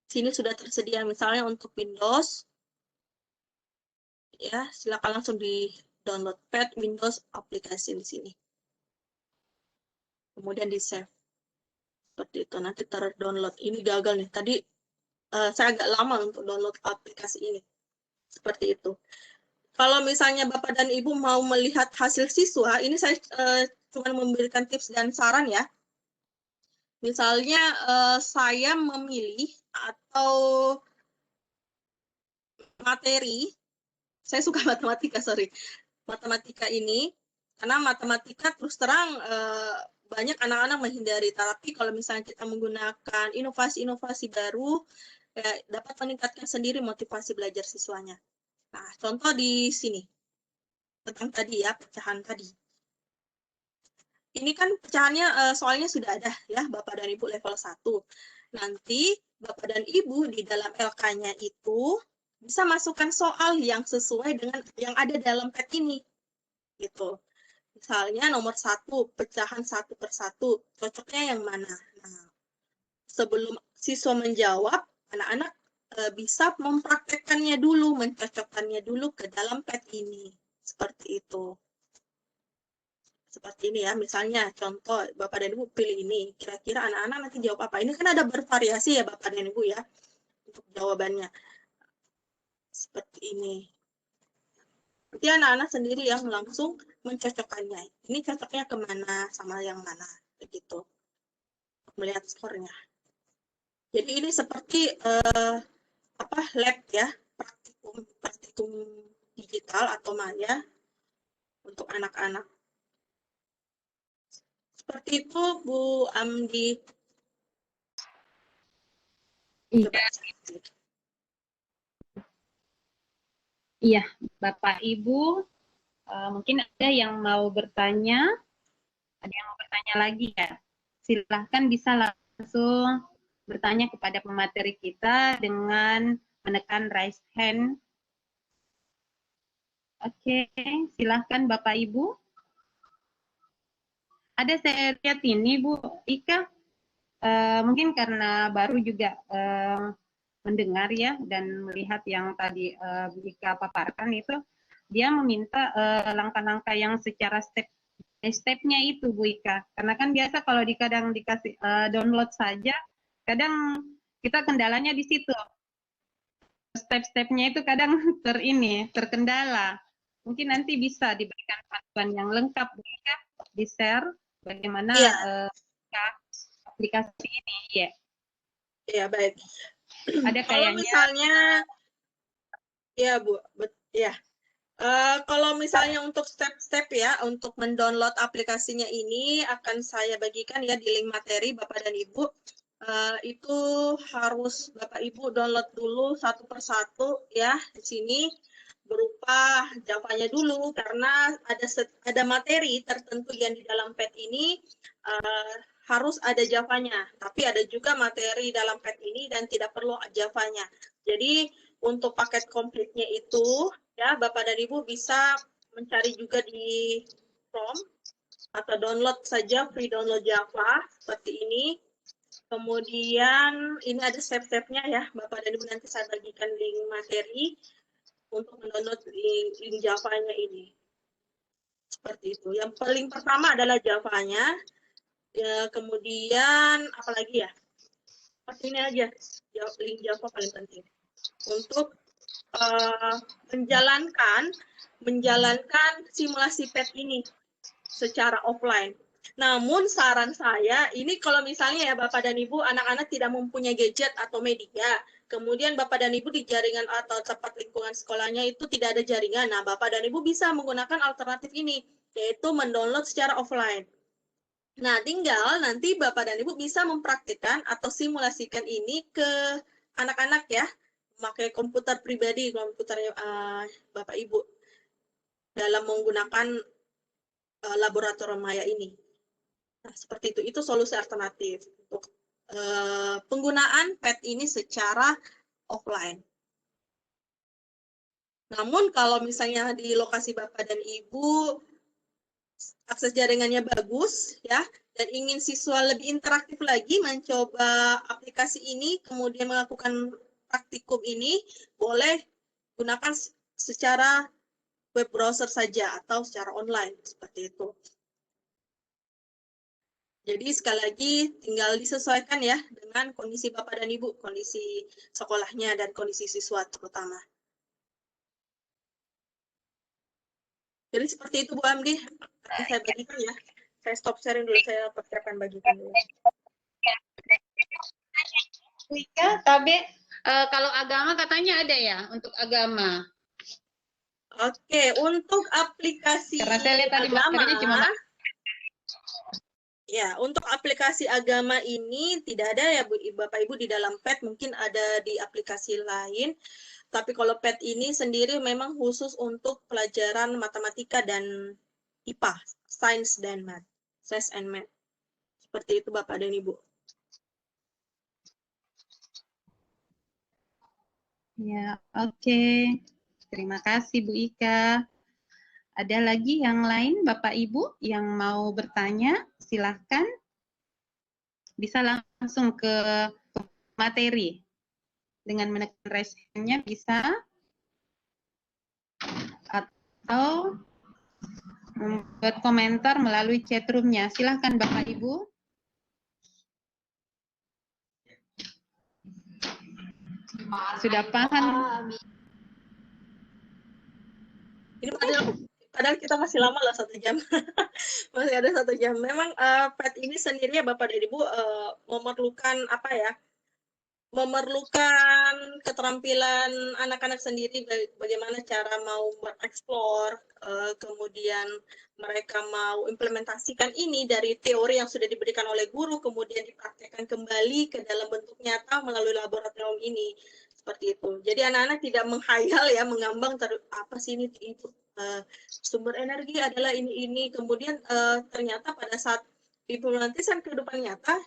Sini sudah tersedia misalnya untuk Windows. Ya, silakan langsung di download pet Windows aplikasi di sini. Kemudian di save. Seperti itu, nanti terdownload. Ini gagal nih. Tadi saya agak lama untuk download aplikasi ini. Seperti itu. Kalau misalnya Bapak dan Ibu mau melihat hasil siswa, ini saya cuma memberikan tips dan saran ya. Misalnya saya memilih atau materi Saya suka matematika, sorry. Matematika ini, karena matematika terus terang banyak anak-anak menghindari. Tapi kalau misalnya kita menggunakan inovasi-inovasi baru, dapat meningkatkan sendiri motivasi belajar siswanya. Nah, contoh di sini, tentang tadi ya, pecahan tadi. Ini kan pecahannya, soalnya sudah ada ya, Bapak dan Ibu level 1. Nanti Bapak dan Ibu di dalam LK-nya itu bisa masukkan soal yang sesuai dengan yang ada dalam pet ini. Gitu. Misalnya nomor 1, pecahan 1 per 1, cocoknya yang mana? Nah, sebelum siswa menjawab, anak-anak bisa mempraktekkannya dulu, mencocokkannya dulu ke dalam pet ini. Seperti itu. Seperti ini ya, misalnya contoh Bapak dan Ibu pilih ini, kira-kira anak-anak nanti jawab apa? Ini kan ada bervariasi ya Bapak dan Ibu ya, untuk jawabannya. Seperti ini. Nanti anak-anak sendiri yang langsung mencocokkannya. Ini cocoknya kemana, sama yang mana, begitu. Melihat skornya. Jadi ini seperti lab ya, praktikum digital atau maya untuk anak-anak. Seperti itu, Bu Amdi. Iya, Bapak Ibu, mungkin ada yang mau bertanya, ada yang mau bertanya lagi ya. Silahkan bisa langsung bertanya kepada pemateri kita dengan menekan raise hand. Oke, silahkan Bapak Ibu. Ada saya lihat ini Bu Ika, mungkin karena baru juga mendengar ya dan melihat yang tadi Bu Ika paparkan itu, dia meminta langkah-langkah yang secara step-nya itu Bu Ika. Karena kan biasa kalau kadang dikasih download saja, kadang kita kendalanya di situ. Step-stepnya itu kadang terkendala. Mungkin nanti bisa diberikan panduan yang lengkap Bu Ika, di-share bagaimana aplikasi ini ya. Iya, baik. Ada kalau kayaknya misalnya ya Bu, ya. Kalau misalnya untuk step-step ya, untuk mendownload aplikasinya ini akan saya bagikan ya di link materi Bapak dan Ibu. Itu harus Bapak Ibu download dulu satu persatu ya di sini berupa Java-nya dulu karena ada materi tertentu yang di dalam pet ini harus ada Java-nya, tapi ada juga materi dalam pet ini dan tidak perlu Java-nya. Jadi untuk paket komplitnya itu ya Bapak dan Ibu bisa mencari juga di Chrome atau download saja free download Java seperti ini. Kemudian ini ada step-stepnya ya Bapak dan Ibu, nanti saya bagikan link materi untuk mendownload link Java-nya ini. Seperti itu. Yang paling pertama adalah Java-nya. Ya, kemudian apalagi ya? Seperti ini aja. Link Java paling penting. Untuk menjalankan simulasi pet ini secara offline. Namun saran saya, ini kalau misalnya ya Bapak dan Ibu, anak-anak tidak mempunyai gadget atau media, kemudian Bapak dan Ibu di jaringan atau tempat lingkungan sekolahnya itu tidak ada jaringan, nah Bapak dan Ibu bisa menggunakan alternatif ini, yaitu mendownload secara offline. Nah, tinggal nanti Bapak dan Ibu bisa mempraktikkan atau simulasikan ini ke anak-anak ya, memakai komputer pribadi, komputer Bapak Ibu, dalam menggunakan laboratorium maya ini. Nah, seperti itu solusi alternatif untuk penggunaan pet ini secara offline. Namun kalau misalnya di lokasi Bapak dan Ibu akses jaringannya bagus ya dan ingin siswa lebih interaktif lagi mencoba aplikasi ini kemudian melakukan praktikum ini, boleh gunakan secara web browser saja atau secara online seperti itu. Jadi sekali lagi tinggal disesuaikan ya dengan kondisi Bapak dan Ibu, kondisi sekolahnya dan kondisi siswa terutama. Jadi seperti itu Bu Amdi, saya bagikan ya. Saya stop sharing dulu, saya persiapkan bagikan dulu. Wika, tapi kalau agama katanya ada ya untuk agama. Oke, untuk aplikasi Karena saya lihat tadi agama, materinya cuma ya, untuk aplikasi agama ini tidak ada ya Bu, Bapak Ibu di dalam PET, mungkin ada di aplikasi lain. Tapi kalau PET ini sendiri memang khusus untuk pelajaran matematika dan IPA, Science dan Math, Science and Math. Seperti itu Bapak dan Ibu. Ya, oke. Terima kasih Bu Ika. Ada lagi yang lain Bapak Ibu yang mau bertanya? Silahkan. Bisa langsung ke materi. Dengan menekan raise hand-nya bisa. Atau membuat komentar melalui chat room-nya. Silahkan Bapak Ibu. Sudah paham? Ini padahal kita masih lama lah 1 jam. Masih ada 1 jam. Memang PET ini sendiri ya Bapak dan Ibu memerlukan apa ya? Memerlukan keterampilan anak-anak sendiri bagaimana cara mau bereksplor, kemudian mereka mau implementasikan ini dari teori yang sudah diberikan oleh guru, kemudian dipraktekkan kembali ke dalam bentuk nyata melalui laboratorium ini. Seperti itu. Jadi anak-anak tidak menghayal ya, mengambang apa sih ini itu. Sumber energi adalah ini, kemudian ternyata pada saat implementasikan kehidupan nyata,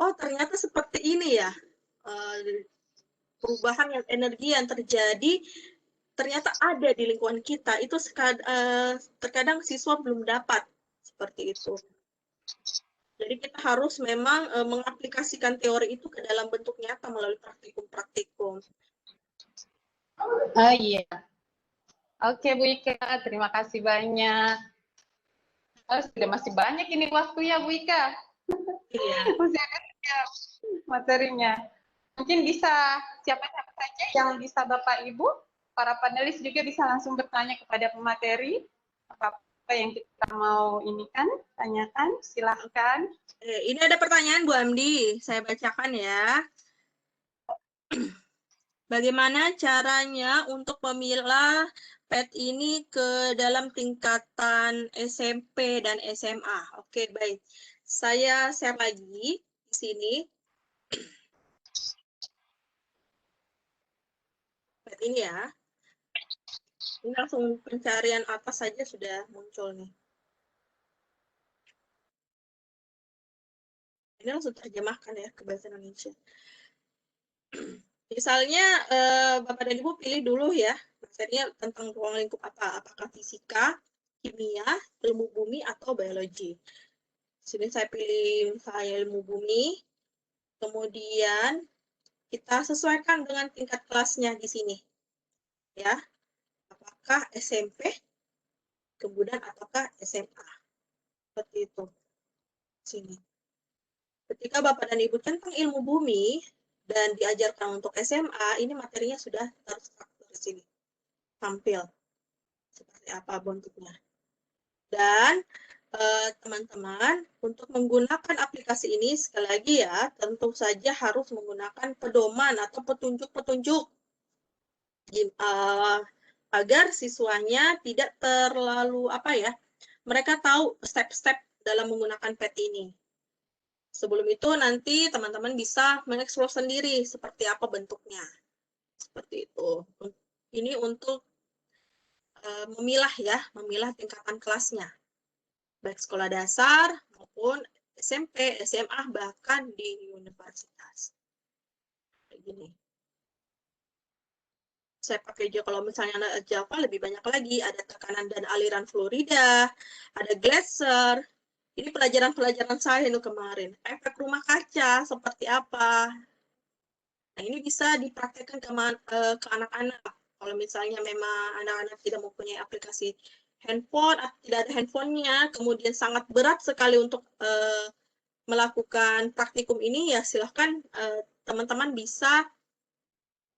oh ternyata seperti ini ya. Perubahan energi yang terjadi ternyata ada di lingkungan kita, itu terkadang siswa belum dapat seperti itu. Jadi kita harus memang mengaplikasikan teori itu ke dalam bentuk nyata melalui praktikum-praktikum. Oh iya. Oke Bu Ika, terima kasih banyak. Sudah masih banyak ini waktunya Bu Ika. Iya. Masih ada materinya. Mungkin bisa siapa saja yang bisa Bapak Ibu, para panelis juga bisa langsung bertanya kepada pemateri apa yang kita mau ini kan tanyakan, silahkan. Ini ada pertanyaan Bu Amdi, saya bacakan ya. Bagaimana caranya untuk memilah PET ini ke dalam tingkatan SMP dan SMA? Oke, baik. Saya share lagi di sini. PET ini ya. Ini langsung pencarian atas saja sudah muncul nih. Ini langsung terjemahkan ya ke bahasa Indonesia. Misalnya Bapak dan Ibu pilih dulu ya materinya tentang ruang lingkup apa, apakah fisika, kimia, ilmu bumi atau biologi. Sini saya pilih misalnya ilmu bumi, kemudian kita sesuaikan dengan tingkat kelasnya di sini, ya. Apakah SMP, kemudian apakah SMA, seperti itu. Sini. Ketika Bapak dan Ibu tentang ilmu bumi dan diajarkan untuk SMA, ini materinya sudah terstruktur di sini, tampil seperti apa bentuknya. Dan teman-teman, untuk menggunakan aplikasi ini, sekali lagi ya, tentu saja harus menggunakan pedoman atau petunjuk-petunjuk agar siswanya tidak terlalu apa ya, mereka tahu step-step dalam menggunakan PET ini. Sebelum itu nanti teman-teman bisa mengeksplor sendiri seperti apa bentuknya. Seperti itu. Ini untuk memilah ya, memilah tingkatan kelasnya. Baik sekolah dasar maupun SMP, SMA, bahkan di universitas. Kayak gini. Saya pakai juga kalau misalnya Java lebih banyak lagi, ada tekanan dan aliran fluorida, ada Glasser. Ini pelajaran-pelajaran saya itu kemarin. Efek rumah kaca seperti apa. Nah, ini bisa dipraktekkan ke anak-anak. Kalau misalnya memang anak-anak tidak mempunyai aplikasi handphone, tidak ada handphonenya, kemudian sangat berat sekali untuk melakukan praktikum ini, ya silahkan teman-teman bisa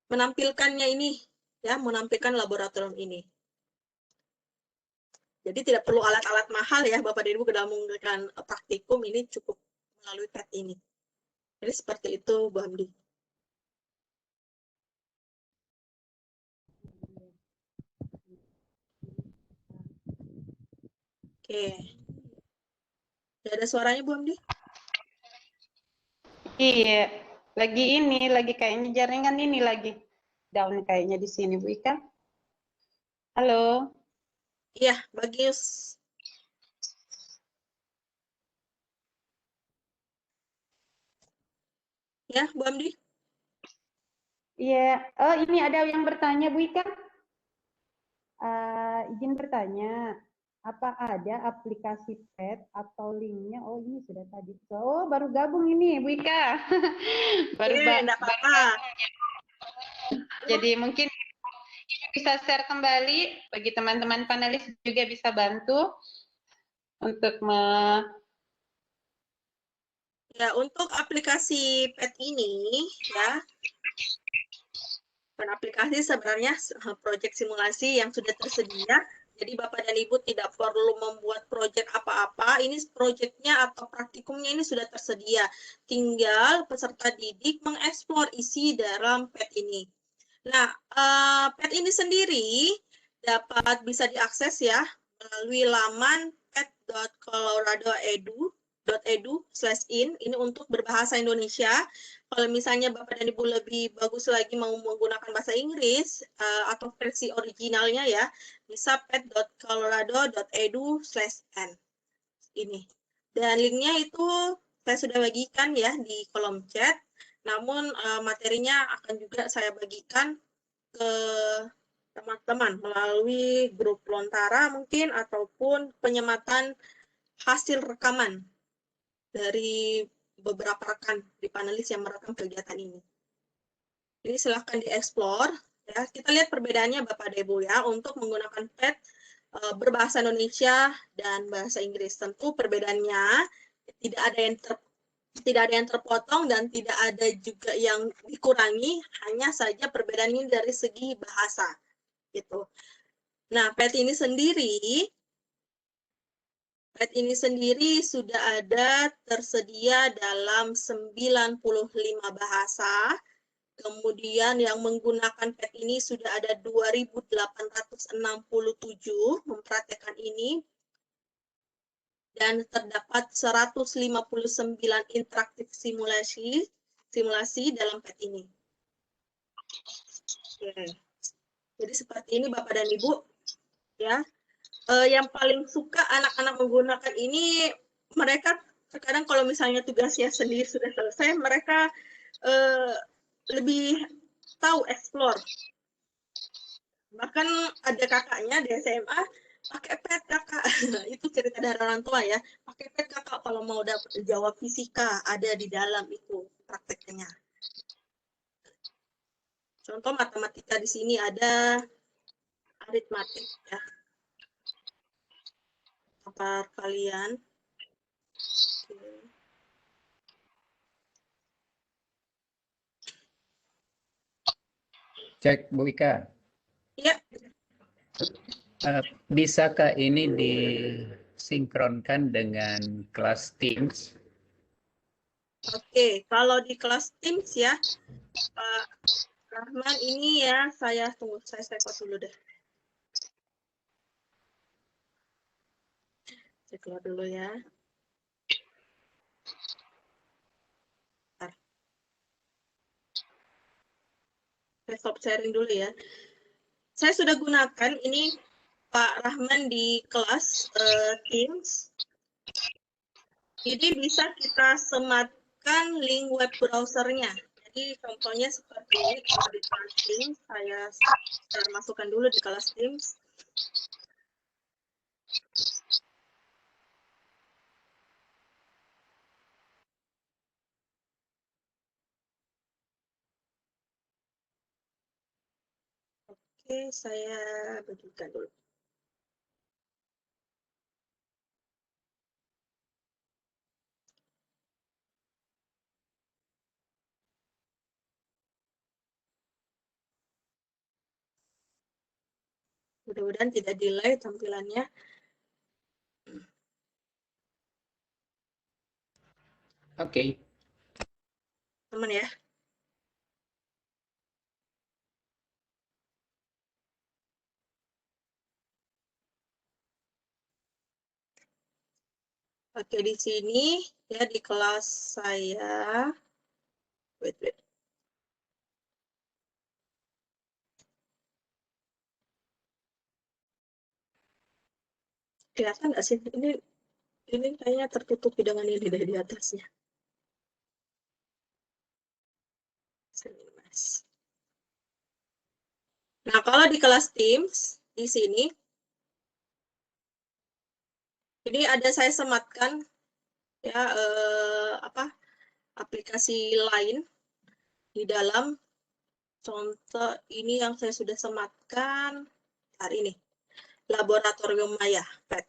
menampilkannya ini, ya, menampilkan laboratorium ini. Jadi tidak perlu alat-alat mahal ya, Bapak dan Ibu, dalam menggunakan praktikum ini cukup melalui PET ini. Jadi seperti itu, Bu Hamdi. Oke. Udah ada suaranya, Bu Amdi? Iya, lagi kayaknya jaringan ini lagi down kayaknya di sini Bu Ika. Halo. Iya, bagus. Ya, Bu Amdi? Iya, oh ini ada yang bertanya Bu Ika. Izin bertanya, apa ada aplikasi pet atau linknya? Oh ini sudah tadi. Oh baru gabung ini Bu Ika. baru Oke, enggak baru apa-apa. Jadi mungkin Ibu bisa share kembali bagi teman-teman panelis juga bisa bantu untuk Ya, untuk aplikasi PET ini, ya, bukan aplikasi sebenarnya proyek simulasi yang sudah tersedia. Jadi Bapak dan Ibu tidak perlu membuat proyek apa-apa. Ini proyeknya atau praktikumnya ini sudah tersedia. Tinggal peserta didik mengeksplor isi dalam PET ini. Nah, PET ini sendiri dapat bisa diakses ya melalui laman pet.colorado.edu.edu/in. Ini untuk berbahasa Indonesia. Kalau misalnya Bapak dan Ibu lebih bagus lagi mau menggunakan bahasa Inggris atau versi originalnya ya, bisa pet.colorado.edu/n. Ini. Dan linknya itu saya sudah bagikan ya di kolom chat. Namun materinya akan juga saya bagikan ke teman-teman melalui grup Lontara mungkin ataupun penyematan hasil rekaman dari beberapa rekan di panelis yang merekam kegiatan ini. Jadi silahkan dieksplor. Ya, kita lihat perbedaannya Bapak dan Ibu ya untuk menggunakan PET berbahasa Indonesia dan bahasa Inggris. Tentu perbedaannya tidak ada yang terpotong dan tidak ada juga yang dikurangi, hanya saja perbedaannya dari segi bahasa gitu. Nah, PET ini sendiri sudah ada tersedia dalam 95 bahasa. Kemudian yang menggunakan PET ini sudah ada 2.867 mempraktekkan ini. Dan terdapat 159 interaktif simulasi dalam PET ini. Oke. Jadi seperti ini Bapak dan Ibu, ya. Yang paling suka anak-anak menggunakan ini, mereka terkadang kalau misalnya tugasnya sendiri sudah selesai, mereka lebih tahu explore. Bahkan ada kakaknya di SMA, pakai PET kakak. Itu cerita dari orang tua ya. Pakai PET kakak kalau mau dapat jawab fisika, ada di dalam itu prakteknya. Contoh matematika di sini ada aritmatik ya. Apa kalian? Cek Bu Ika. Ya. Bisakah ini disinkronkan dengan kelas Teams? Oke, kalau di kelas Teams ya, Pak Rahman ini ya, saya cek dulu deh. Saya keluar dulu ya. Bentar. Saya stop sharing dulu ya. Saya sudah gunakan ini Pak Rahman di kelas Teams. Jadi bisa kita sematkan link web browsernya. Jadi contohnya seperti ini, kalau di kelas Teams, saya masukkan dulu di kelas Teams. Oke, saya bagikan dulu. Mudah-mudahan tidak delay tampilannya. Oke. Teman ya. Oke, di sini ya di kelas saya. Wait. Kelihatan nggak sih? Ini kayaknya tertutupi dengan ini dari di atasnya. Sini, Mas. Nah, kalau di kelas Teams, di sini, ini ada saya sematkan ya aplikasi lain di dalam contoh ini yang saya sudah sematkan hari ini, Laboratorium Maya, PET.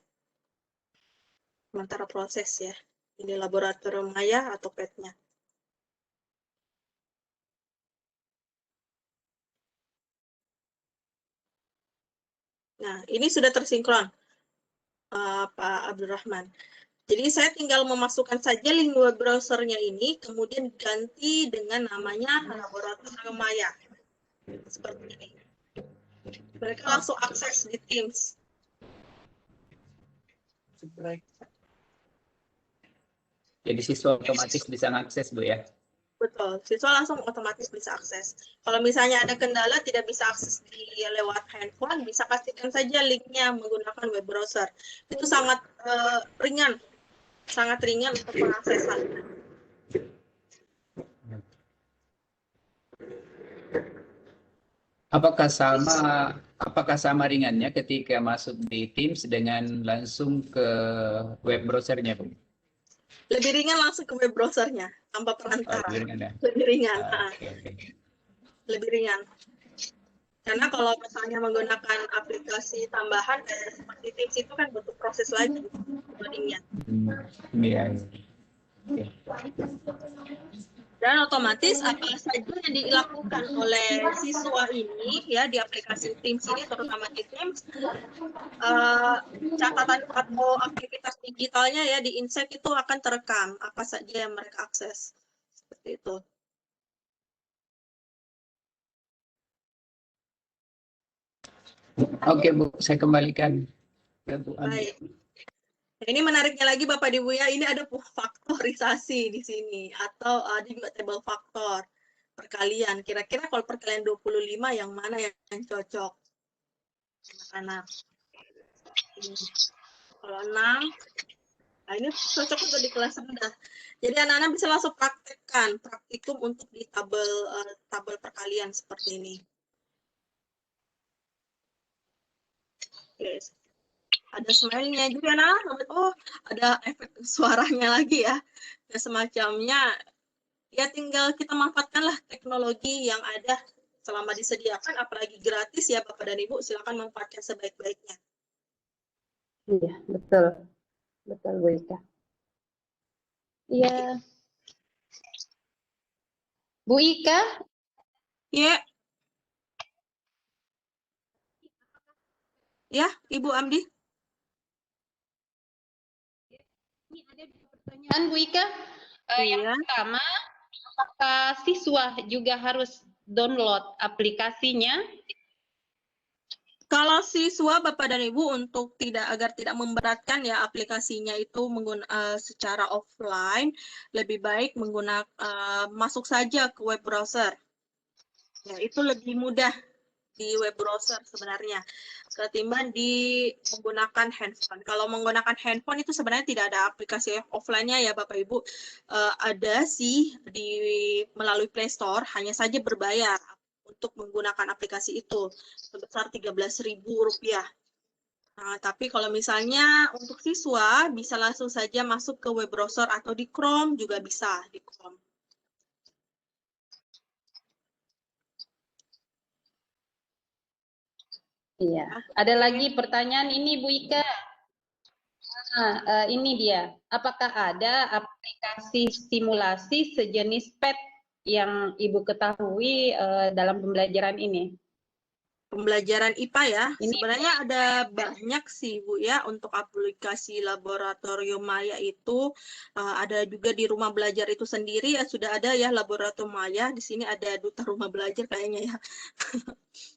Sementara proses ya, ini Laboratorium Maya atau PET-nya. Nah, ini sudah tersinkron, Pak Abdurrahman. Jadi saya tinggal memasukkan saja link web browsernya ini, kemudian ganti dengan namanya Laboratorium Maya. Seperti ini. Mereka langsung akses di Teams. Jadi siswa otomatis bisa mengakses, Bu ya. Betul, siswa langsung otomatis bisa akses. Kalau misalnya ada kendala tidak bisa akses lewat handphone, bisa pastikan saja linknya menggunakan web browser. Itu sangat ringan untuk pengaksesan. Apakah sama ringannya ketika masuk di Teams dengan langsung ke web browsernya, Bu? Lebih ringan langsung ke web browsernya tanpa perantara. Lebih ringan ya? Lebih ringan. Okay. Lebih ringan. Karena kalau misalnya menggunakan aplikasi tambahan seperti Teams itu kan butuh proses lagi codingnya. Iya. Dan otomatis apa saja yang dilakukan oleh siswa ini ya di aplikasi Teams ini, terutama di Teams, catatan atau aktivitas digitalnya ya di Insight itu akan terekam apa saja yang mereka akses. Seperti itu. Oke, Bu, saya kembalikan ke Bu Andi. Baik. Nah, ini menariknya lagi Bapak Ibu ya, ini ada faktorisasi di sini atau ada juga table faktor perkalian. Kira-kira kalau perkalian 25 yang mana yang cocok? Anak-anak. Kalau 6, nah ini cocok untuk di kelas rendah. Jadi anak-anak bisa langsung praktekkan, praktikum untuk di tabel perkalian seperti ini. Oke. Ada smile-nya juga, nah. Oh, ada efek suaranya lagi ya. Dan semacamnya, ya tinggal kita manfaatkanlah teknologi yang ada selama disediakan, apalagi gratis ya Bapak dan Ibu, silakan manfaatkan sebaik-baiknya. Iya, betul. Betul, Bu Ika. Iya. Bu Ika? Ya. Ya, Ibu Amdi. Ini ada dua pertanyaan, Bu Ika. Yang Iya. pertama, apakah siswa juga harus download aplikasinya? Kalau siswa Bapak dan Ibu untuk agar tidak memberatkan ya aplikasinya itu secara offline, lebih baik menggunakan masuk saja ke web browser. Ya, itu lebih mudah di web browser sebenarnya ketimbang menggunakan handphone. Kalau menggunakan handphone itu sebenarnya tidak ada aplikasi offline-nya ya Bapak Ibu. Ada sih melalui Play Store, hanya saja berbayar untuk menggunakan aplikasi itu sebesar Rp13.000. Nah, tapi kalau misalnya untuk siswa bisa langsung saja masuk ke web browser atau di Chrome juga bisa di Chrome. Iya. Ada lagi pertanyaan ini, Bu Ika. Nah, ini dia. Apakah ada aplikasi simulasi sejenis PET yang Ibu ketahui dalam pembelajaran ini? Pembelajaran IPA ya, Ini sebenarnya ada banyak sih Bu ya untuk aplikasi Laboratorium Maya itu. Ada juga di rumah belajar itu sendiri ya, sudah ada ya Laboratorium Maya. Di sini ada duta rumah belajar kayaknya ya.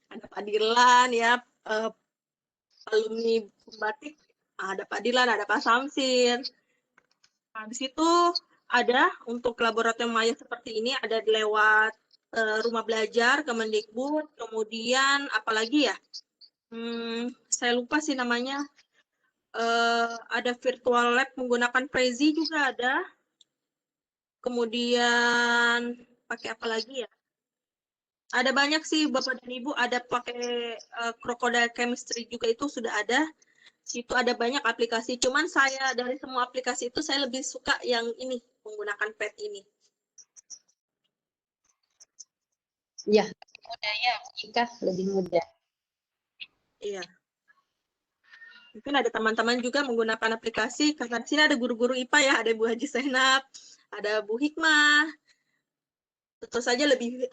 Ada Pak Dirlan ya, alumni batik, ada Pak Dirlan, ada Pak Samsir. Nah, di situ ada untuk laboratorium maya seperti ini, ada lewat rumah belajar Kemendikbud, kemudian apalagi ya? Saya lupa sih namanya. Ada virtual lab menggunakan Prezi juga ada. Kemudian pakai apa lagi ya? Ada banyak sih Bapak dan Ibu, ada pakai crocodile chemistry juga, itu sudah ada. Situ ada banyak aplikasi, cuman saya dari semua aplikasi itu saya lebih suka yang ini, menggunakan PET ini. Ya, mudah ya, Ika lebih mudah. Iya. Mungkin ada teman-teman juga menggunakan aplikasi, karena di sini ada guru-guru IPA ya, ada Bu Haji Zainab, ada Bu Hikmah. Tentu saja lebih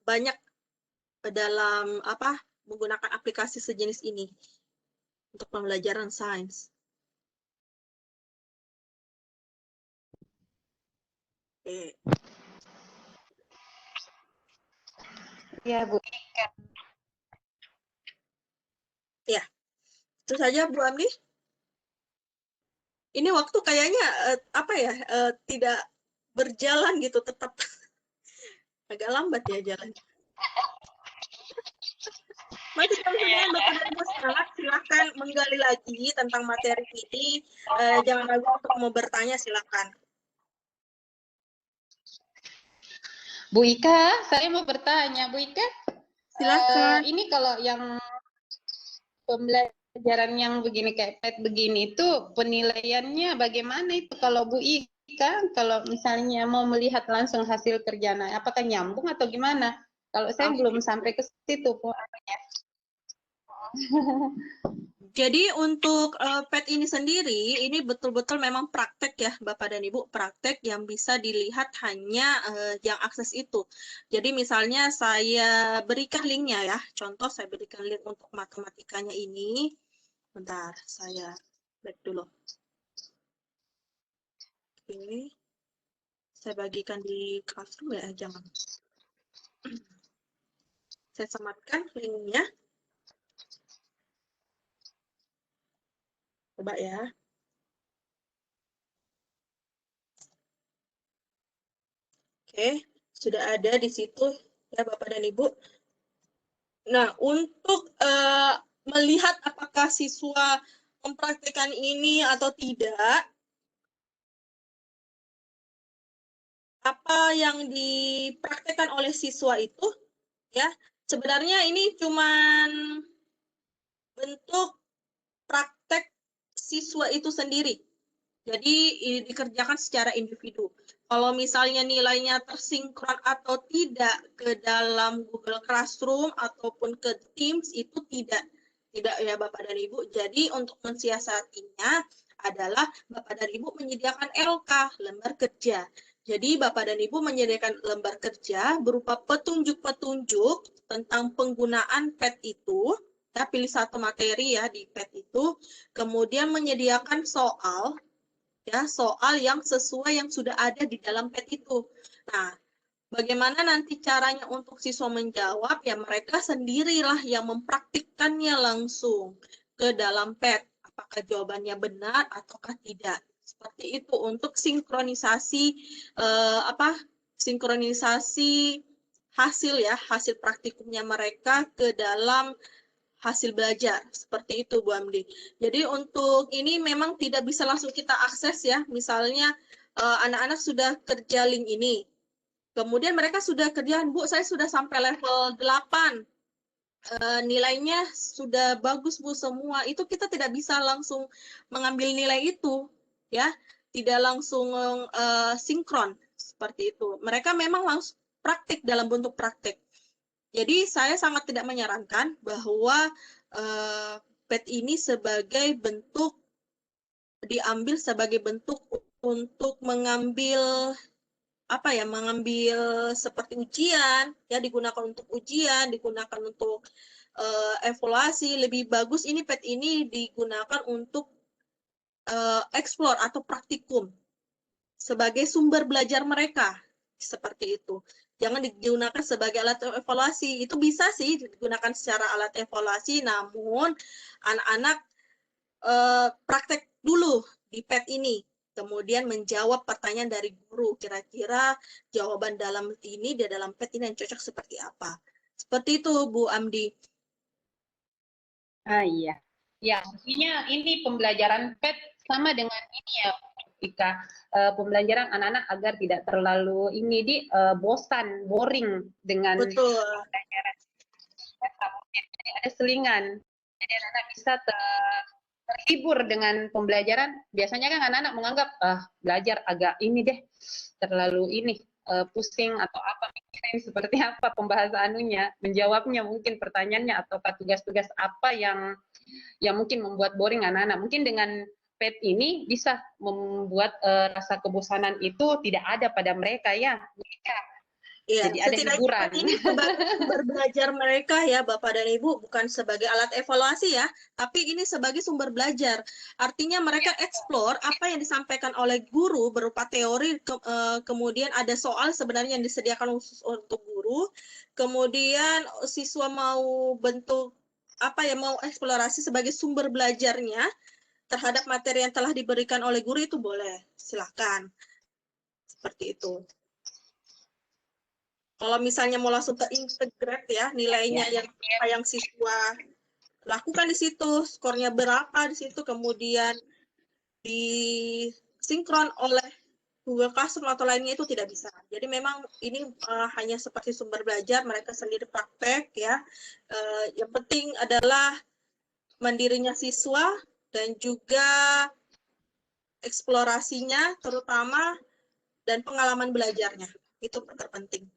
banyak dalam menggunakan aplikasi sejenis ini untuk pembelajaran sains. Oke. Ya, Bu Ika. Ya, itu saja Bu Amdi. Ini waktu kayaknya tidak berjalan gitu, tetap agak lambat ya jalannya. Masih kalau misalnya Bapak dan Ibu semangat, silakan menggali lagi tentang materi ini. Jangan ragu untuk mau bertanya, silakan. Bu Ika, saya mau bertanya, Bu Ika. Silakan. Ini kalau yang pembelajaran yang begini kayak PET begini itu penilaiannya bagaimana itu kalau Bu Ika, kalau misalnya mau melihat langsung hasil kerjanya, apakah nyambung atau gimana? Kalau saya belum sampai ke situ, Bu. Jadi untuk PET ini sendiri, ini betul-betul memang praktek ya Bapak dan Ibu, praktek yang bisa dilihat hanya yang akses itu. Jadi misalnya saya berikan linknya ya, contoh saya berikan link untuk matematikanya ini. Bentar, saya back dulu. Oke, saya bagikan di Classroom ya, jangan. Saya sematkan linknya. Coba ya. Oke, sudah ada di situ ya Bapak dan Ibu. Nah, untuk melihat apakah siswa mempraktikkan ini atau tidak, apa yang dipraktikkan oleh siswa itu, ya, sebenarnya ini cuman bentuk praktek siswa itu sendiri. Jadi ini dikerjakan secara individu. Kalau misalnya nilainya tersinkron atau tidak ke dalam Google Classroom ataupun ke Teams, itu tidak ya Bapak dan Ibu. Jadi untuk mensiasatinya adalah Bapak dan Ibu menyediakan LK, lembar kerja. Jadi Bapak dan Ibu menyediakan lembar kerja berupa petunjuk-petunjuk tentang penggunaan PET itu. Ya, pilih satu materi ya di PET itu, kemudian menyediakan soal yang sesuai yang sudah ada di dalam PET itu. Nah, bagaimana nanti caranya untuk siswa menjawab? Ya mereka sendirilah yang mempraktikkannya langsung ke dalam PET. Apakah jawabannya benar ataukah tidak? Seperti itu untuk sinkronisasi sinkronisasi hasil praktikumnya mereka ke dalam hasil belajar, seperti itu Bu Amdi. Jadi untuk ini memang tidak bisa langsung kita akses ya, misalnya anak-anak sudah kerja link ini, kemudian mereka sudah kerjaan, Bu saya sudah sampai level 8, nilainya sudah bagus Bu semua, itu kita tidak bisa langsung mengambil nilai itu, ya, tidak langsung sinkron, seperti itu. Mereka memang langsung praktik dalam bentuk praktik. Jadi saya sangat tidak menyarankan bahwa PET ini diambil sebagai bentuk untuk mengambil seperti ujian, ya digunakan untuk ujian, digunakan untuk evaluasi. Lebih bagus ini PET ini digunakan untuk explore atau praktikum sebagai sumber belajar mereka, seperti itu. Jangan digunakan sebagai alat evaluasi. Itu bisa sih digunakan secara alat evaluasi, namun anak-anak praktek dulu di PET ini. kemudian menjawab pertanyaan dari guru. Kira-kira jawaban dalam ini, di dalam PET ini yang cocok seperti apa. Seperti itu, Bu Amdi. Iya. Ya, artinya ini pembelajaran PET sama dengan ini ya, ketika pembelajaran anak-anak agar tidak terlalu ini bosan, boring dengan Betul. pembelajaran. Jadi ada selingan. Jadi anak-anak bisa terhibur dengan pembelajaran. Biasanya kan anak-anak menganggap belajar agak ini deh, terlalu ini pusing atau apa, mikirin seperti apa pembahasannya, menjawabnya mungkin pertanyaannya atau tugas-tugas apa yang mungkin membuat boring anak-anak. Mungkin dengan PET ini bisa membuat rasa kebosanan itu tidak ada pada mereka ya. Iya, Jadi ada setidaknya hiburan. ini sebagai sumber belajar mereka ya, Bapak dan Ibu, bukan sebagai alat evaluasi ya, tapi ini sebagai sumber belajar. Artinya mereka explore apa yang disampaikan oleh guru berupa teori, kemudian ada soal sebenarnya yang disediakan khusus untuk guru, kemudian siswa mau bentuk apa ya, mau eksplorasi sebagai sumber belajarnya terhadap materi yang telah diberikan oleh guru itu boleh, silahkan. Seperti itu. Kalau misalnya mau langsung ke integrate ya, nilainya yang siswa lakukan di situ, skornya berapa di situ, kemudian disinkron oleh Google Classroom atau lainnya itu tidak bisa. Jadi memang ini hanya seperti sumber belajar, mereka sendiri praktek ya. Yang penting adalah mandirinya siswa dan juga eksplorasinya terutama dan pengalaman belajarnya. Itu terpenting.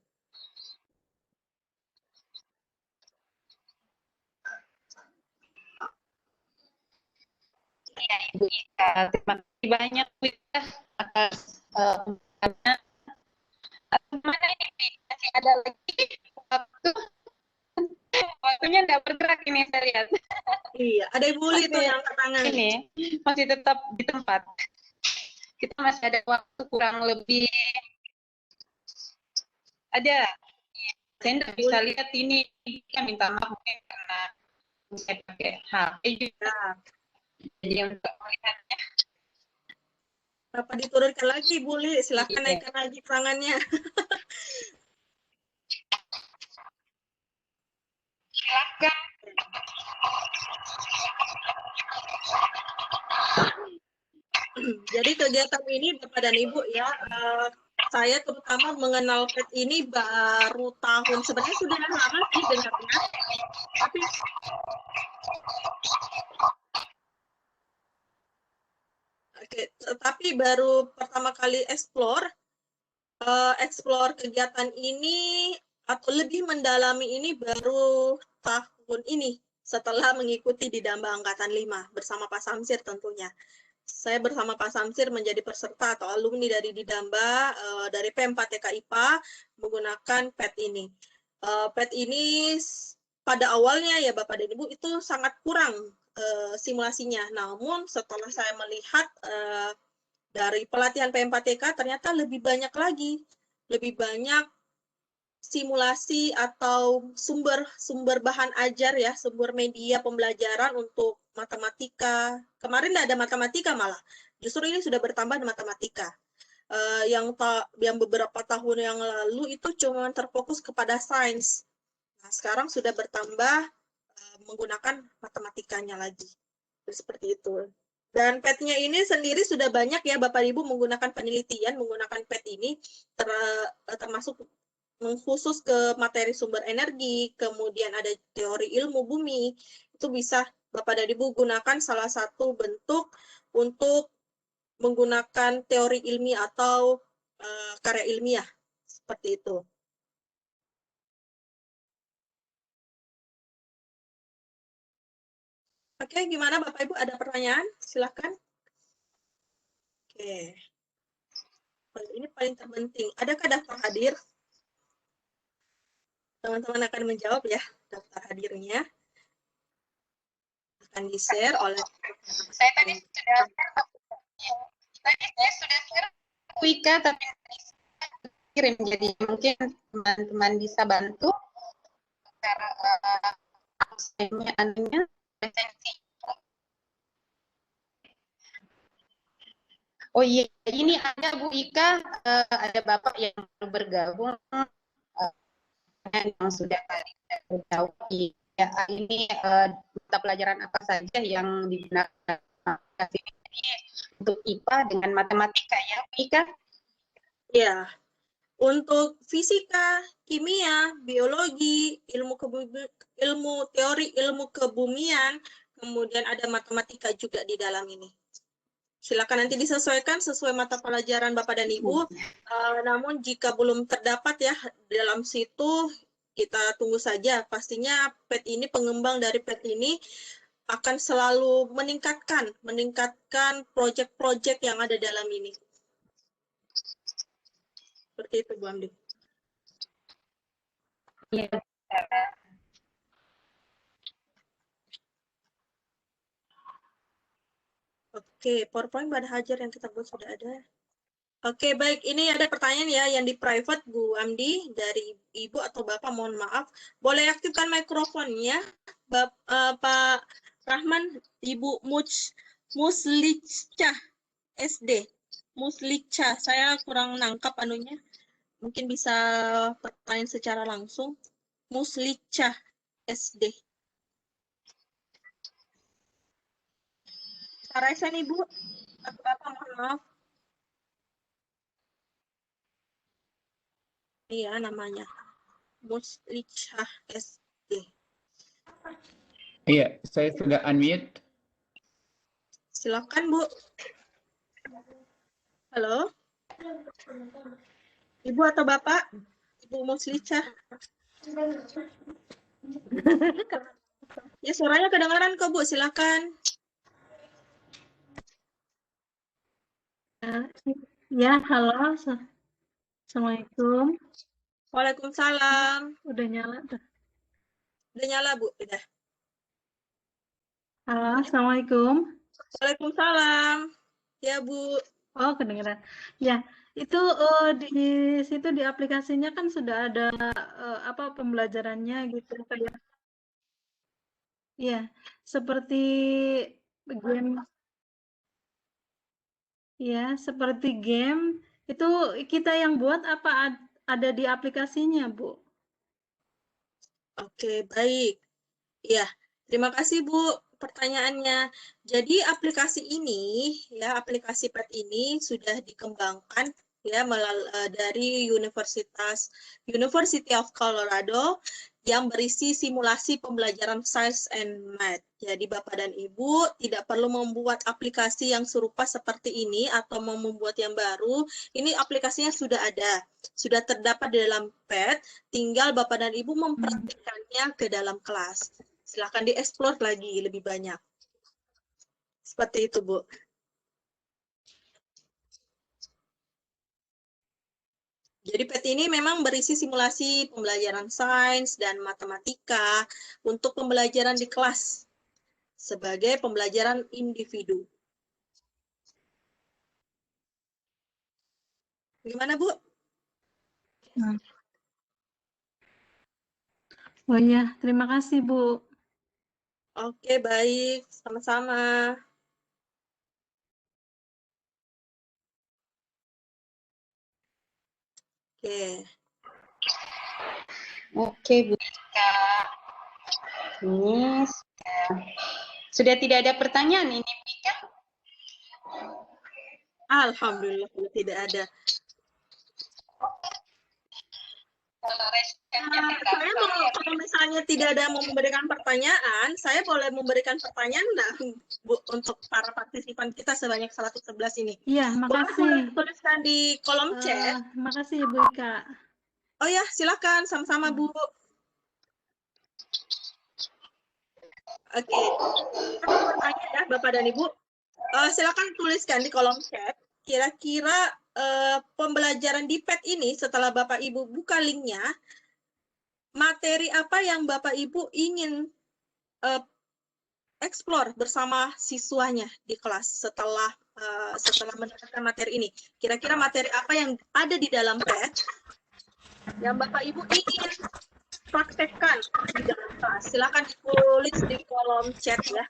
Iya, Ibu Ika. Terima kasih banyak Bu Ika atas mana ini masih ada lagi waktunya tidak bergerak ini saya lihat. Iya, ada Ibu Li itu yang angkat tangan. Ini masih tetap di tempat. Kita masih ada waktu kurang lebih ada. Saya tidak bisa lihat ini. Kita minta maaf mungkin karena saya pakai HP juga. Jadi untuk melihatnya. Dapat diturunkan lagi, Bu Li. Silahkan Iya. naikkan lagi tangannya. Silakan. Jadi kegiatan ini Bapak dan Ibu ya, saya terutama mengenal PET ini baru tahun, sebenarnya sudah lama sih dengarnya, tapi tapi baru pertama kali explore kegiatan ini atau lebih mendalami ini baru tahun ini setelah mengikuti di Damba Angkatan 5 bersama Pak Samsir tentunya. Saya bersama Pak Samsir menjadi peserta atau alumni dari Didamba dari P4TK IPA menggunakan PET ini. PET ini pada awalnya ya Bapak dan Ibu itu sangat kurang simulasinya. Namun setelah saya melihat dari pelatihan P4TK ternyata lebih banyak lagi, lebih banyak simulasi atau sumber bahan ajar ya, sumber media pembelajaran untuk matematika. Kemarin tidak ada matematika malah, justru ini sudah bertambah matematika. Yang beberapa tahun yang lalu itu cuma terfokus kepada sains. Nah, sekarang sudah bertambah menggunakan matematikanya lagi. Seperti itu. Dan PET-nya ini sendiri sudah banyak ya Bapak Ibu menggunakan penelitian, menggunakan PET ini termasuk khusus ke materi sumber energi, kemudian ada teori ilmu bumi, itu bisa Bapak dan Ibu gunakan salah satu bentuk untuk menggunakan teori ilmiah atau karya ilmiah, seperti itu. Oke, gimana Bapak Ibu, ada pertanyaan? Silakan. Oke. Ini paling terpenting. Adakah daftar hadir? Teman-teman akan menjawab ya, daftar hadirnya. Akan di-share oleh... Saya tadi sudah share Wika, tapi kirim, jadi mungkin teman-teman bisa bantu cara anunya presensi. Oh iya, ini ada Bu Ika, ada Bapak yang baru bergabung, yang sudah tadi berjawab. Ya, ini mata pelajaran apa saja yang digunakan untuk IPA dengan matematika ya, Bu Ika? Ya, untuk fisika, kimia, biologi, ilmu teori, ilmu kebumian, kemudian ada matematika juga di dalam ini. Silakan nanti disesuaikan sesuai mata pelajaran Bapak dan Ibu. Namun jika belum terdapat ya dalam situ, kita tunggu saja. Pastinya PET ini, pengembang dari PET ini akan selalu meningkatkan proyek-proyek yang ada dalam ini. Seperti itu, Bu Amdi. Iya. Oke, PowerPoint pada hajar yang kita buat sudah ada. Oke, baik. Ini ada pertanyaan ya yang di private, Bu Amdi, dari Ibu atau Bapak, mohon maaf. Boleh aktifkan mikrofonnya, Pak Rahman, Ibu Muslica SD. Muslica, saya kurang nangkap anunya. Mungkin bisa pertanyaan secara langsung. Muslica SD. Saraisan Ibu atau Bapak, mohon maaf. Iya, namanya Muslica SD. Iya, saya sudah unmute. Silakan, Bu. Halo? Ibu atau Bapak? Ibu Muslica. Ya, suaranya kedengaran kok, Bu. Silakan. Ya, halo. Assalamualaikum. Waalaikumsalam. Udah nyala tuh. Udah nyala, Bu? Udah. Halo, Assalamualaikum. Waalaikumsalam. Ya, Bu. Oh, kedengeran. Ya, itu di situ di aplikasinya kan sudah ada apa pembelajarannya gitu kayak. Ya, seperti game. Ya, seperti game itu kita yang buat apa ada di aplikasinya, Bu? Oke, baik. Ya, terima kasih, Bu, pertanyaannya. Jadi aplikasi ini, ya, aplikasi PET ini sudah dikembangkan ya dari University of Colorado yang berisi simulasi pembelajaran Science and Math. Jadi Bapak dan Ibu tidak perlu membuat aplikasi yang serupa seperti ini atau mau membuat yang baru. Ini aplikasinya sudah ada, sudah terdapat di dalam PET, tinggal Bapak dan Ibu mempraktikkannya ke dalam kelas. Silakan dieksplor lagi lebih banyak. Seperti itu, Bu. Jadi PET ini memang berisi simulasi pembelajaran sains dan matematika untuk pembelajaran di kelas sebagai pembelajaran individu. Gimana, Bu? Oh iya, terima kasih, Bu. Oke, baik. Sama-sama. Oke. Oke, Bu Ika. Ini sudah tidak ada pertanyaan ini, Bu Ika? Alhamdulillah tidak ada. Saya kalau misalnya tidak ada mau memberikan pertanyaan, saya boleh memberikan pertanyaan enggak, Bu, untuk para partisipan kita sebanyak 111 ini? Iya, makasih. Tuliskan di kolom chat. Makasih, Bu Ika. Oh ya, silakan sama-sama, Bu. Oke. Pertanyaan ya, Bapak dan Ibu. Silakan tuliskan di kolom chat. Kira-kira pembelajaran di PET ini setelah Bapak Ibu buka linknya, materi apa yang Bapak Ibu ingin explore bersama siswanya di kelas setelah mendapatkan materi ini? Kira-kira materi apa yang ada di dalam PET yang Bapak Ibu ingin praktekkan di dalam kelas? Silakan ditulis di kolom chat ya.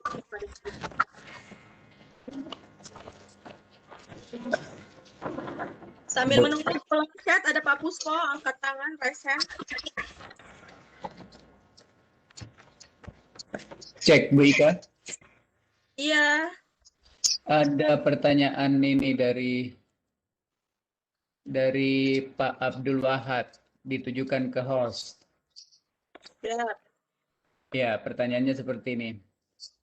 Sambil menunggu kolom chat, ada Pak Puspo, angkat tangan, raise hand. Cek Bu Ika. Iya, Ada pertanyaan ini dari Pak Abdul Wahab ditujukan ke host. ya. Ya, pertanyaannya seperti ini.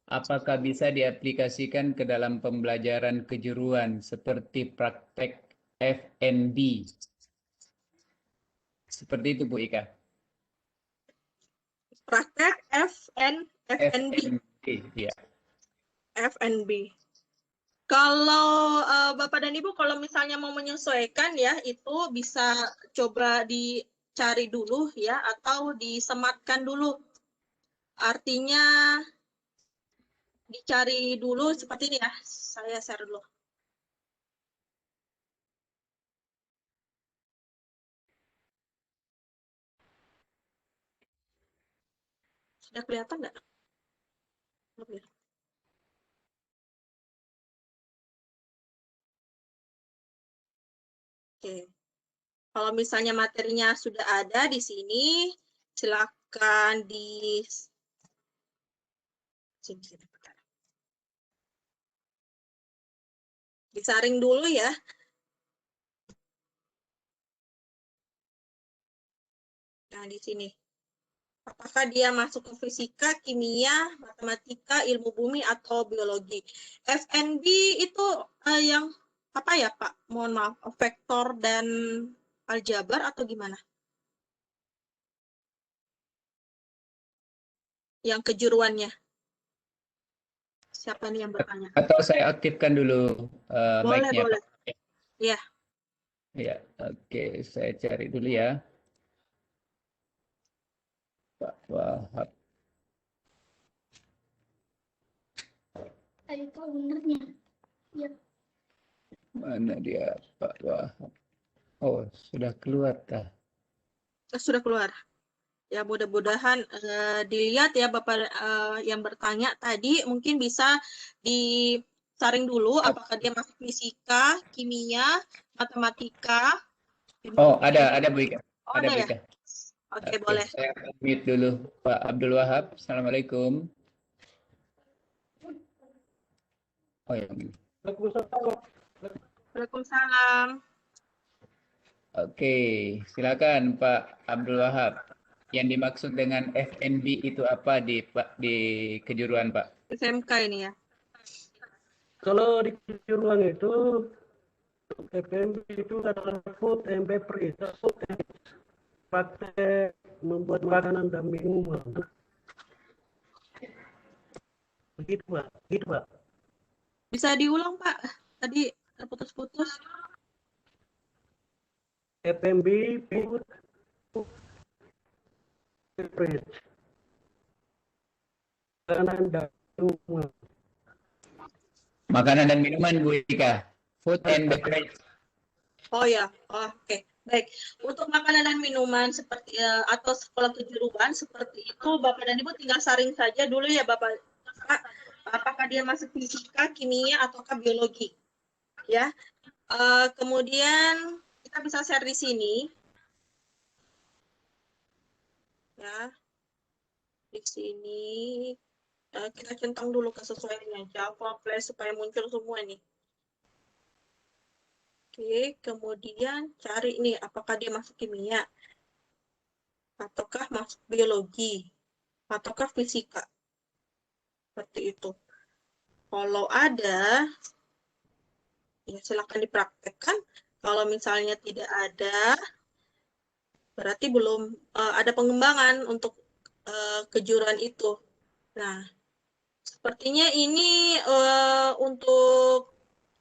Apakah bisa diaplikasikan ke dalam pembelajaran kejuruan seperti praktek FNB? Seperti itu Bu Ika. Praktek FNB. Ya. FNB. Kalau Bapak dan Ibu, kalau misalnya mau menyesuaikan ya, itu bisa coba dicari dulu ya, atau disematkan dulu. Artinya dicari dulu seperti ini ya, saya share dulu. Sudah kelihatan nggak? Belum ya? Oke. Kalau misalnya materinya sudah ada di sini, silakan disaring dulu ya. Nah, di sini. Apakah dia masuk ke fisika, kimia, matematika, ilmu bumi, atau biologi? FNB itu yang apa ya, Pak? Mohon maaf, vektor dan aljabar atau gimana? Yang kejuruannya. Siapa nih yang bertanya? Atau saya aktifkan dulu Boleh, mic-nya, boleh. Pak. Iya. Ya, oke, saya cari dulu ya. Pak Wahab. Itu benernya. Ya. Mana dia, Pak Wahab? Oh, sudah keluar kah? Sudah keluar. Ya, mudah-mudahan dilihat ya Bapak yang bertanya tadi, mungkin bisa disaring dulu apakah dia masuk fisika, kimia, matematika. Oh, ada Bu Ika. Oh, Ada ada Bu ya? Ika. Oke, boleh. Saya mute dulu Pak Abdul Wahab. Assalamualaikum. Oh ya. Waalaikumsalam. Oke, silakan Pak Abdul Wahab. Yang dimaksud dengan FNB itu apa di kejuruan Pak? SMK ini ya. Kalau di kejuruan itu FMB itu adalah food and beverage, food and praktek membuat makanan dan minuman. Begitu Pak, begitu Pak. Bisa diulang Pak? Tadi terputus-putus. FMB food beverage. Makanan dan minuman. Makanan dan minuman Bu Ika. Food and beverage. Oh ya, oh, oke. Baik. Untuk makanan dan minuman seperti atau sekolah kejuruan seperti itu, Bapak dan Ibu tinggal saring saja dulu ya Bapak. Apakah dia masuk fisika, kimia, ataukah biologi? Ya. Kemudian kita bisa share di sini. Ya. Di sini kita centang dulu kesesuaiannya Java, Flash supaya muncul semua nih. Oke, kemudian cari nih apakah dia masuk kimia, ataukah masuk biologi, ataukah fisika. Seperti itu. Kalau ada, ya silakan dipraktekkan. Kalau misalnya tidak ada, berarti belum ada pengembangan untuk kejuruan itu. Nah, sepertinya ini untuk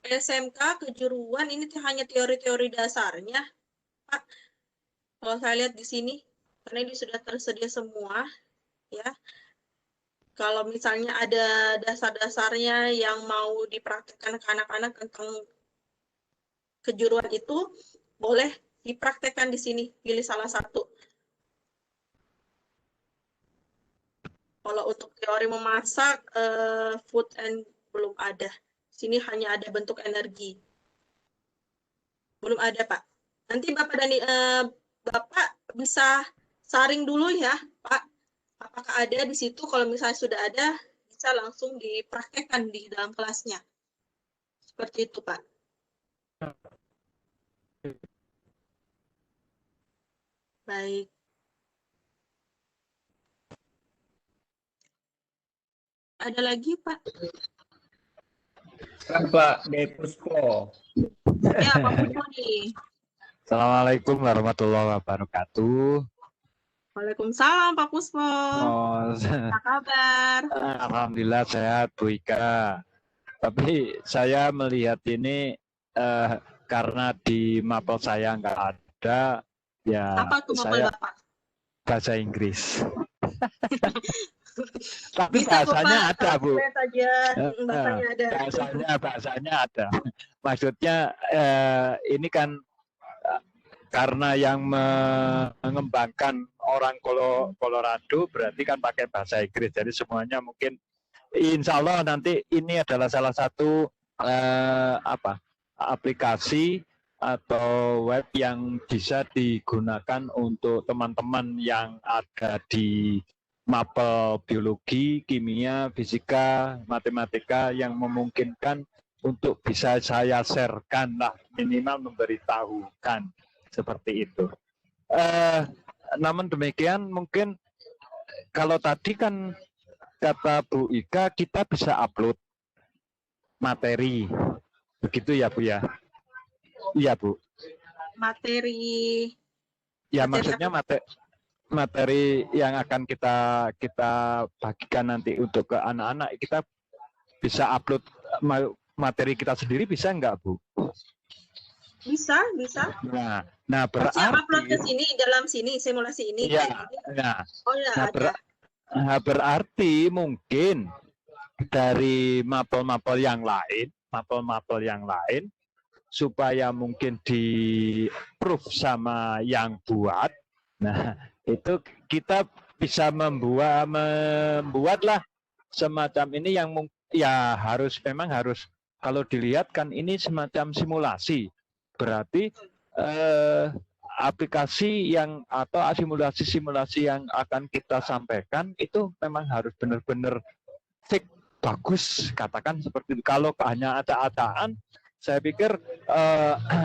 SMK kejuruan ini hanya teori-teori dasarnya, Pak. Kalau saya lihat di sini, karena ini sudah tersedia semua, ya. Kalau misalnya ada dasar-dasarnya yang mau dipraktekkan ke anak-anak tentang kejuruan itu, boleh dipraktekkan di sini, pilih salah satu. Kalau untuk teori memasak, food and belum ada. Sini hanya ada bentuk energi. Belum ada, Pak. Nanti Bapak dan Bapak bisa saring dulu ya, Pak. Apakah ada di situ? Kalau misalnya sudah ada, bisa langsung dipraktekkan di dalam kelasnya. Seperti itu, Pak. Baik. Ada lagi, Pak? Pak De Puspo. Ya, Pak Puspo nih. Assalamualaikum warahmatullahi wabarakatuh. Waalaikumsalam, Pak Puspo. Oh, Apa kabar? Alhamdulillah sehat, Bu Ika. Tapi saya melihat ini karena di mapel saya nggak ada, ya Apa tuh mapel saya Bapak? bahasa Inggris. Tapi Bisa kok, bahasanya Pak. ada, Bu. Lihat aja, bahasanya ada. Bahasanya ada. Maksudnya ini kan karena yang mengembangkan orang Colorado berarti kan pakai bahasa Inggris. Jadi semuanya mungkin insya Allah nanti ini adalah salah satu aplikasi atau web yang bisa digunakan untuk teman-teman yang ada di mapel biologi, kimia, fisika, matematika yang memungkinkan untuk bisa saya sharekan lah, minimal memberitahukan seperti itu. Namun demikian mungkin kalau tadi kan kata Bu Ika kita bisa upload materi, begitu ya Bu ya? Iya Bu. Materi. Ya maksudnya materi yang akan kita bagikan nanti untuk ke anak-anak, kita bisa upload materi kita sendiri, bisa nggak Bu? Bisa. Nah berarti upload ke sini, dalam sini, simulasi ini. Ya, oh ya, nah, berarti mungkin dari mapel-mapel yang lain, supaya mungkin di-proof sama yang buat. Nah, itu kita bisa membuatlah semacam ini yang ya memang harus kalau dilihat kan ini semacam simulasi. Berarti aplikasi yang atau simulasi yang akan kita sampaikan itu memang harus benar-benar fix, bagus, katakan seperti itu. Kalau hanya acak-acakan, saya pikir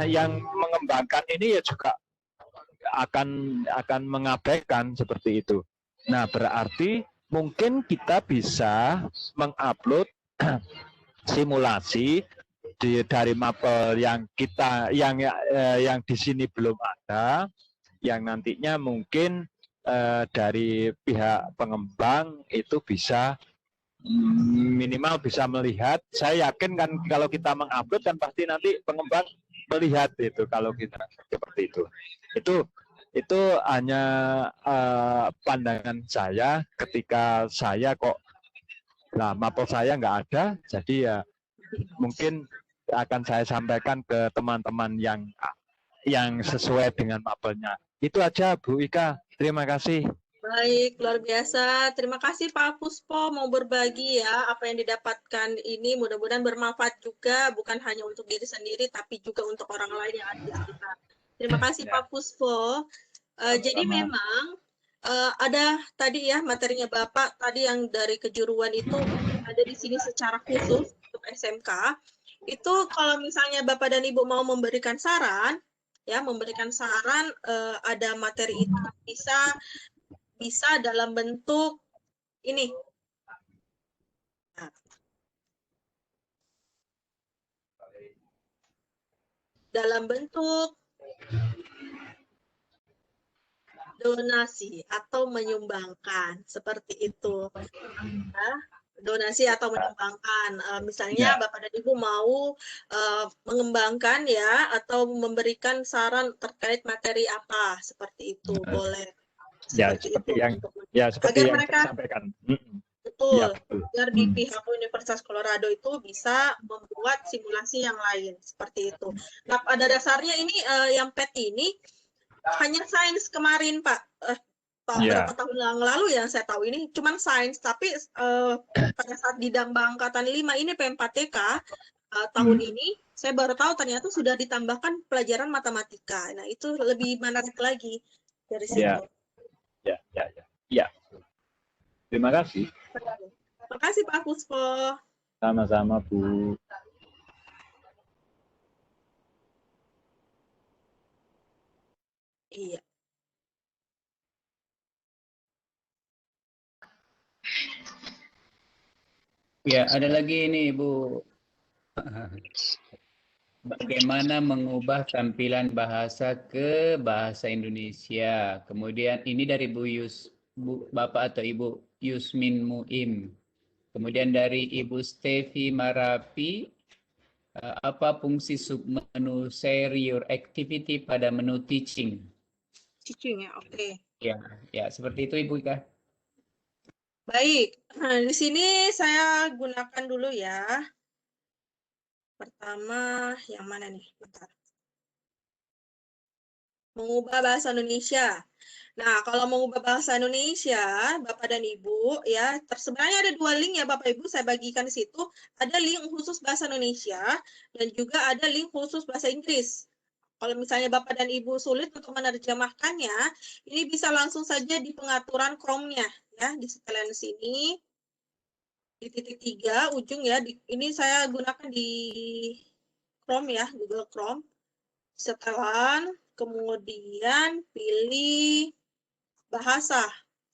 yang mengembangkan ini ya juga akan mengabaikan seperti itu. Nah, berarti mungkin kita bisa mengupload simulasi dari mapel yang yang di sini belum ada, yang nantinya mungkin dari pihak pengembang itu bisa minimal bisa melihat. Saya yakin kan kalau kita mengupload kan pasti nanti pengembang melihat itu kalau kita seperti itu. Itu hanya pandangan saya ketika saya mapel saya nggak ada, jadi ya mungkin akan saya sampaikan ke teman-teman yang sesuai dengan mapelnya. Itu aja Bu Ika, terima kasih. Baik, luar biasa. Terima kasih Pak Puspo mau berbagi ya apa yang didapatkan ini. Mudah-mudahan bermanfaat juga, bukan hanya untuk diri sendiri, tapi juga untuk orang lain yang ada di sekitar. Terima kasih Pak Puspo. Jadi memang ada tadi ya materinya Bapak, tadi yang dari kejuruan itu ada di sini secara khusus untuk SMK. Itu kalau misalnya Bapak dan Ibu mau memberikan saran, ya ada materi itu bisa dalam bentuk ini. Nah. Dalam bentuk donasi atau menyumbangkan, seperti itu. Nah, donasi atau menyumbangkan. Misalnya Bapak dan Ibu mau mengembangkan ya atau memberikan saran terkait materi apa, seperti itu boleh. Seperti yang mereka sampaikan. Betul. Agar di pihak Universitas Colorado itu bisa membuat simulasi yang lain seperti itu. Nah, pada dasarnya ini yang PET ini hanya sains kemarin Pak. Beberapa tahun yang lalu yang saya tahu ini cuma sains, tapi pada saat di Damba Angkatan 5 ini P4TK tahun ini, saya baru tahu ternyata sudah ditambahkan pelajaran matematika. Nah, itu lebih menarik lagi dari situ. Ya. Terima kasih. Terima kasih Pak Puspo. Sama-sama, Bu. Iya. Ya, ada lagi ini, Bu. Bagaimana mengubah tampilan bahasa ke bahasa Indonesia. Kemudian ini dari Bapak atau Ibu Yusmin Muim. Kemudian dari Ibu Stevi Marapi, apa fungsi submenu share your activity pada menu teaching? Teaching ya, oke. Ya, seperti itu Ibu Ika. Baik, nah, di sini saya gunakan dulu ya. Pertama, yang mana nih? Bentar. Mengubah bahasa Indonesia. Nah, kalau mengubah bahasa Indonesia, Bapak dan Ibu, ya, sebenarnya ada 2 link ya Bapak Ibu, saya bagikan di situ. Ada link khusus bahasa Indonesia, dan juga ada link khusus bahasa Inggris. Kalau misalnya Bapak dan Ibu sulit untuk menerjemahkannya, ini bisa langsung saja di pengaturan Chrome-nya, ya, di setelan sini. Di titik 3 ujung ya, ini saya gunakan di Chrome ya, Google Chrome. Setelan, kemudian pilih bahasa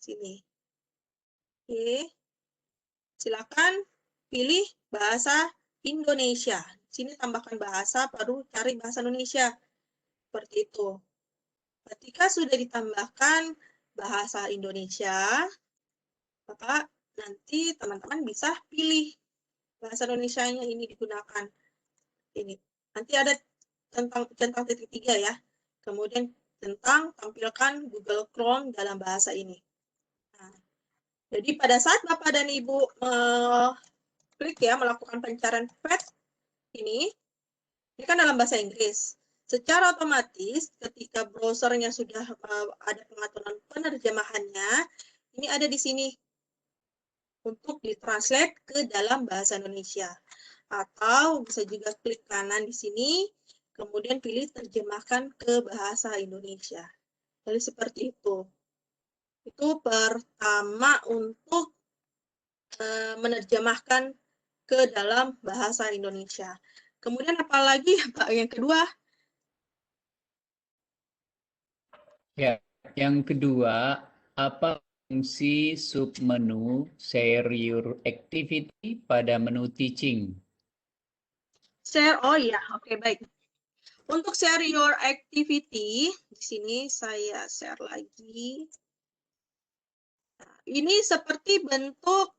sini. Oke. Silakan pilih bahasa Indonesia. Sini tambahkan bahasa, baru cari bahasa Indonesia. Seperti itu. Ketika sudah ditambahkan bahasa Indonesia, maka nanti teman-teman bisa pilih bahasa Indonesianya ini digunakan. Ini. Nanti ada tentang titik 3 ya. Kemudian tentang tampilkan Google Chrome dalam bahasa ini. Nah, jadi pada saat Bapak dan Ibu klik ya, melakukan pencarian pet ini kan dalam bahasa Inggris. Secara otomatis ketika browsernya sudah ada pengaturan penerjemahannya, ini ada di sini untuk ditranslate ke dalam bahasa Indonesia. Atau bisa juga klik kanan di sini, kemudian pilih terjemahkan ke bahasa Indonesia. Jadi seperti itu. Itu pertama untuk menerjemahkan ke dalam bahasa Indonesia. Kemudian apalagi Pak yang kedua? Ya, yang kedua, apa fungsi submenu share your activity pada menu teaching? Share, oh ya, oke baik. Untuk share your activity, di sini saya share lagi. Nah, ini seperti bentuk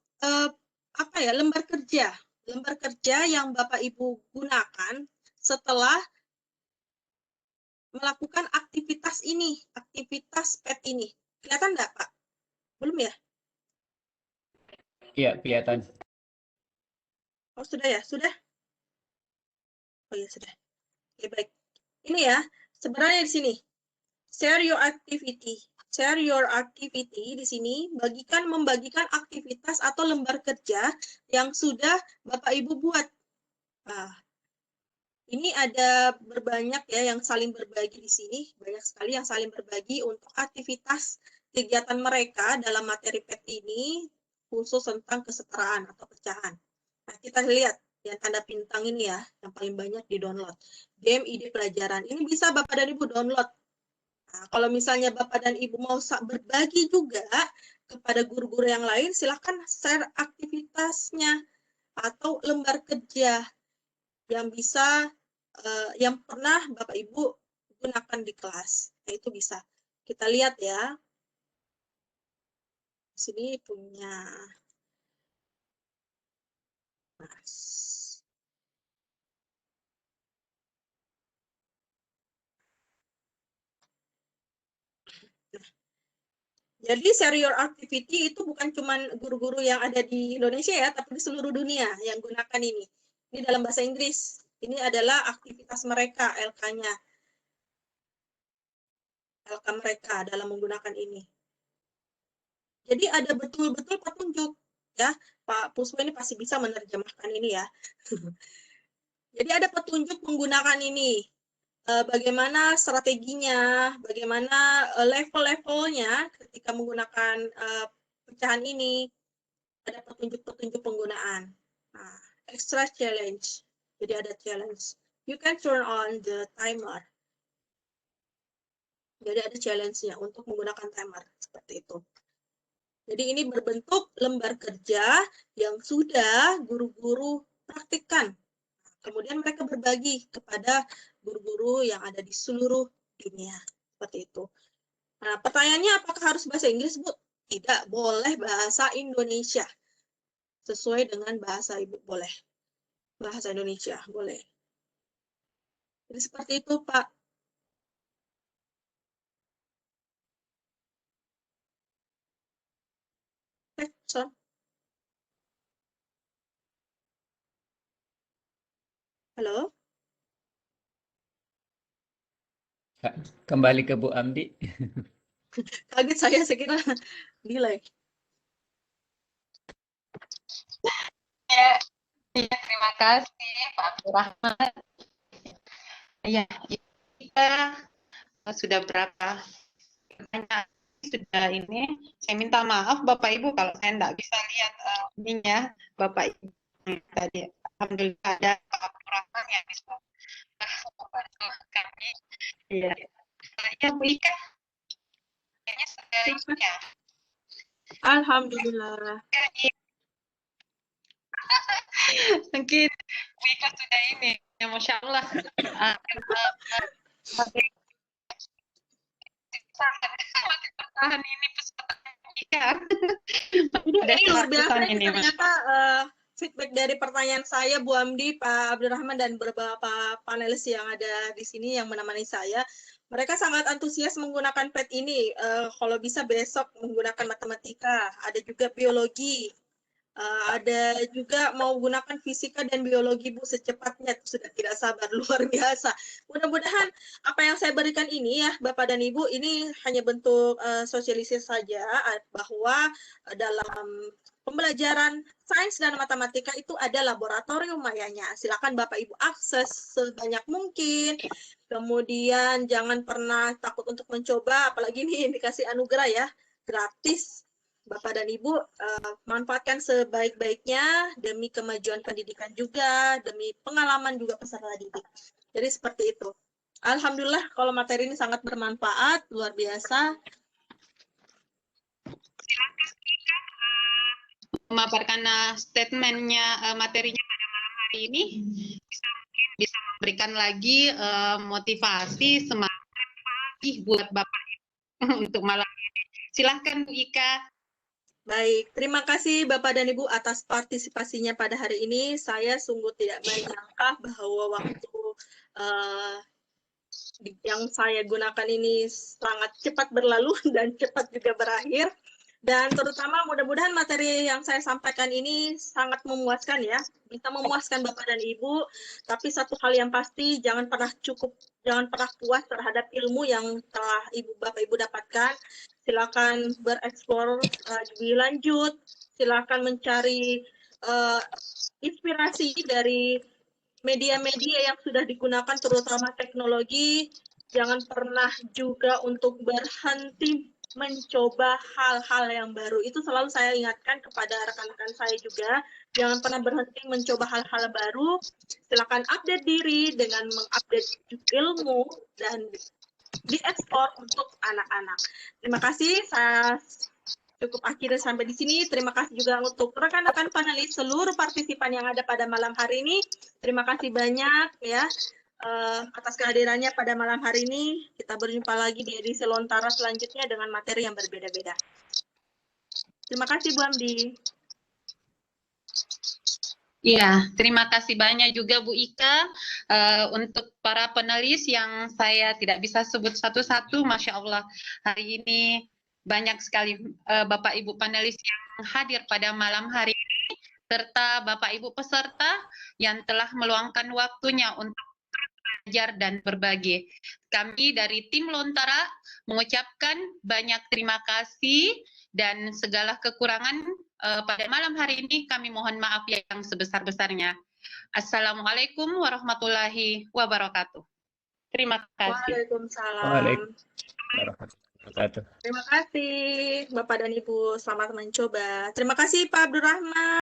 apa ya, lembar kerja yang Bapak Ibu gunakan setelah melakukan aktivitas ini, aktivitas PET ini. Kelihatan enggak, Pak? Belum ya? Iya, kelihatan. Oh, sudah ya? Sudah? Oh ya, sudah. Oke, baik. Ini ya, sebenarnya di sini. Share your activity. Share your activity di sini membagikan aktivitas atau lembar kerja yang sudah Bapak Ibu buat. Nah, ini ada berbanyak ya yang saling berbagi di sini, banyak sekali yang saling berbagi untuk aktivitas kegiatan mereka dalam materi PET ini khusus tentang kesetaraan atau pecahan. Nah, kita lihat yang tanda bintang ini ya, yang paling banyak di-download. Game ide pelajaran. Ini bisa Bapak dan Ibu download. Nah, kalau misalnya Bapak dan Ibu mau berbagi juga kepada guru-guru yang lain, silahkan share aktivitasnya atau lembar kerja yang bisa yang pernah Bapak Ibu gunakan di kelas. Nah, itu bisa. Kita lihat ya. Di sini punya Mas. Nah, jadi share your activity itu bukan cuma guru-guru yang ada di Indonesia ya, tapi di seluruh dunia yang gunakan ini. Ini dalam bahasa Inggris. Ini adalah aktivitas mereka, LK-nya. LK mereka dalam menggunakan ini. Jadi ada betul-betul petunjuk. Ya, Pak Puspo ini pasti bisa menerjemahkan ini ya. Jadi ada petunjuk menggunakan ini. Bagaimana strateginya, bagaimana level-levelnya ketika menggunakan pecahan ini. Ada petunjuk-petunjuk penggunaan. Nah, extra challenge. Jadi ada challenge. You can turn on the timer. Jadi ada challenge-nya untuk menggunakan timer seperti itu. Jadi ini berbentuk lembar kerja yang sudah guru-guru praktikkan. Kemudian mereka berbagi kepada guru-guru yang ada di seluruh dunia. Seperti itu. Nah, pertanyaannya apakah harus bahasa Inggris, Bu? Tidak, boleh bahasa Indonesia. Sesuai dengan bahasa Ibu, boleh. Bahasa Indonesia, boleh. Jadi seperti itu, Pak. Son. Halo? Kembali ke Bu Amdi. Kaget saya kira delay. Ya, terima kasih Pak Abdurrahman. Ya, kita sudah berapa pertanyaan sudah ini. Saya minta maaf Bapak Ibu kalau saya tidak bisa lihat ininya Bapak Ibu tadi. Alhamdulillah ada Pak Abdurrahman yang bisa membantu kami. Iya. Ya, Bu Ika. Kayaknya sudah ya. Alhamdulillah. Mungkin Bu Ika sudah ini. Ya, Masya Allah. Tahan ini peserta ikan. Ini luar biasa ini ternyata feedback dari pertanyaan saya, Bu Amdi, Pak Abdurrahman, dan beberapa panelis yang ada di sini yang menemani saya. Mereka sangat antusias menggunakan PET ini. Kalau bisa besok menggunakan matematika, ada juga biologi, ada juga mau gunakan fisika dan biologi, Bu, secepatnya. Sudah tidak sabar, luar biasa. Mudah-mudahan apa yang saya berikan ini ya, Bapak dan Ibu, ini hanya bentuk sosialisasi saja bahwa dalam pembelajaran sains dan matematika itu ada laboratorium mayanya. Silakan Bapak Ibu akses sebanyak mungkin. Kemudian jangan pernah takut untuk mencoba, apalagi ini dikasih anugerah ya, gratis. Bapak dan Ibu manfaatkan sebaik-baiknya demi kemajuan pendidikan juga, demi pengalaman juga peserta didik. Jadi seperti itu. Alhamdulillah kalau materi ini sangat bermanfaat, luar biasa. Memaparkan statementnya, materinya pada malam hari ini, bisa memberikan lagi motivasi, semangat lagi buat Bapak Ibu untuk malam ini. Silahkan Bu Ika. Baik, terima kasih Bapak dan Ibu atas partisipasinya pada hari ini. Saya sungguh tidak menyangka bahwa waktu yang saya gunakan ini sangat cepat berlalu dan cepat juga berakhir. Dan terutama mudah-mudahan materi yang saya sampaikan ini sangat memuaskan ya, bisa memuaskan Bapak dan Ibu. Tapi satu hal yang pasti, jangan pernah puas terhadap ilmu yang telah Bapak Ibu dapatkan. Silakan bereksplor lebih lanjut, silakan mencari inspirasi dari media-media yang sudah digunakan, terutama teknologi. Jangan pernah juga untuk berhenti mencoba hal-hal yang baru. Itu selalu saya ingatkan kepada rekan-rekan saya juga. Jangan pernah berhenti mencoba hal-hal baru. Silakan update diri dengan mengupdate ilmu dan diekspor untuk anak-anak. Terima kasih. Saya cukup akhirnya sampai di sini. Terima kasih juga untuk rekan-rekan panelis, seluruh partisipan yang ada pada malam hari ini. Terima kasih banyak ya. Atas kehadirannya pada malam hari ini. Kita berjumpa lagi di edisi Lontara selanjutnya dengan materi yang berbeda-beda. Terima kasih Bu Amdi. Ya, terima kasih banyak juga Bu Ika. Untuk para panelis yang saya tidak bisa sebut satu-satu, Masya Allah, hari ini banyak sekali Bapak Ibu panelis yang hadir pada malam hari ini, serta Bapak Ibu peserta yang telah meluangkan waktunya untuk belajar dan berbagi. Kami dari tim Lontara mengucapkan banyak terima kasih dan segala kekurangan pada malam hari ini kami mohon maaf yang sebesar-besarnya. Assalamualaikum warahmatullahi wabarakatuh. Terima kasih. Waalaikumsalam. Waalaikumsalam. Terima kasih Bapak dan Ibu, selamat mencoba. Terima kasih Pak Abdurrahman.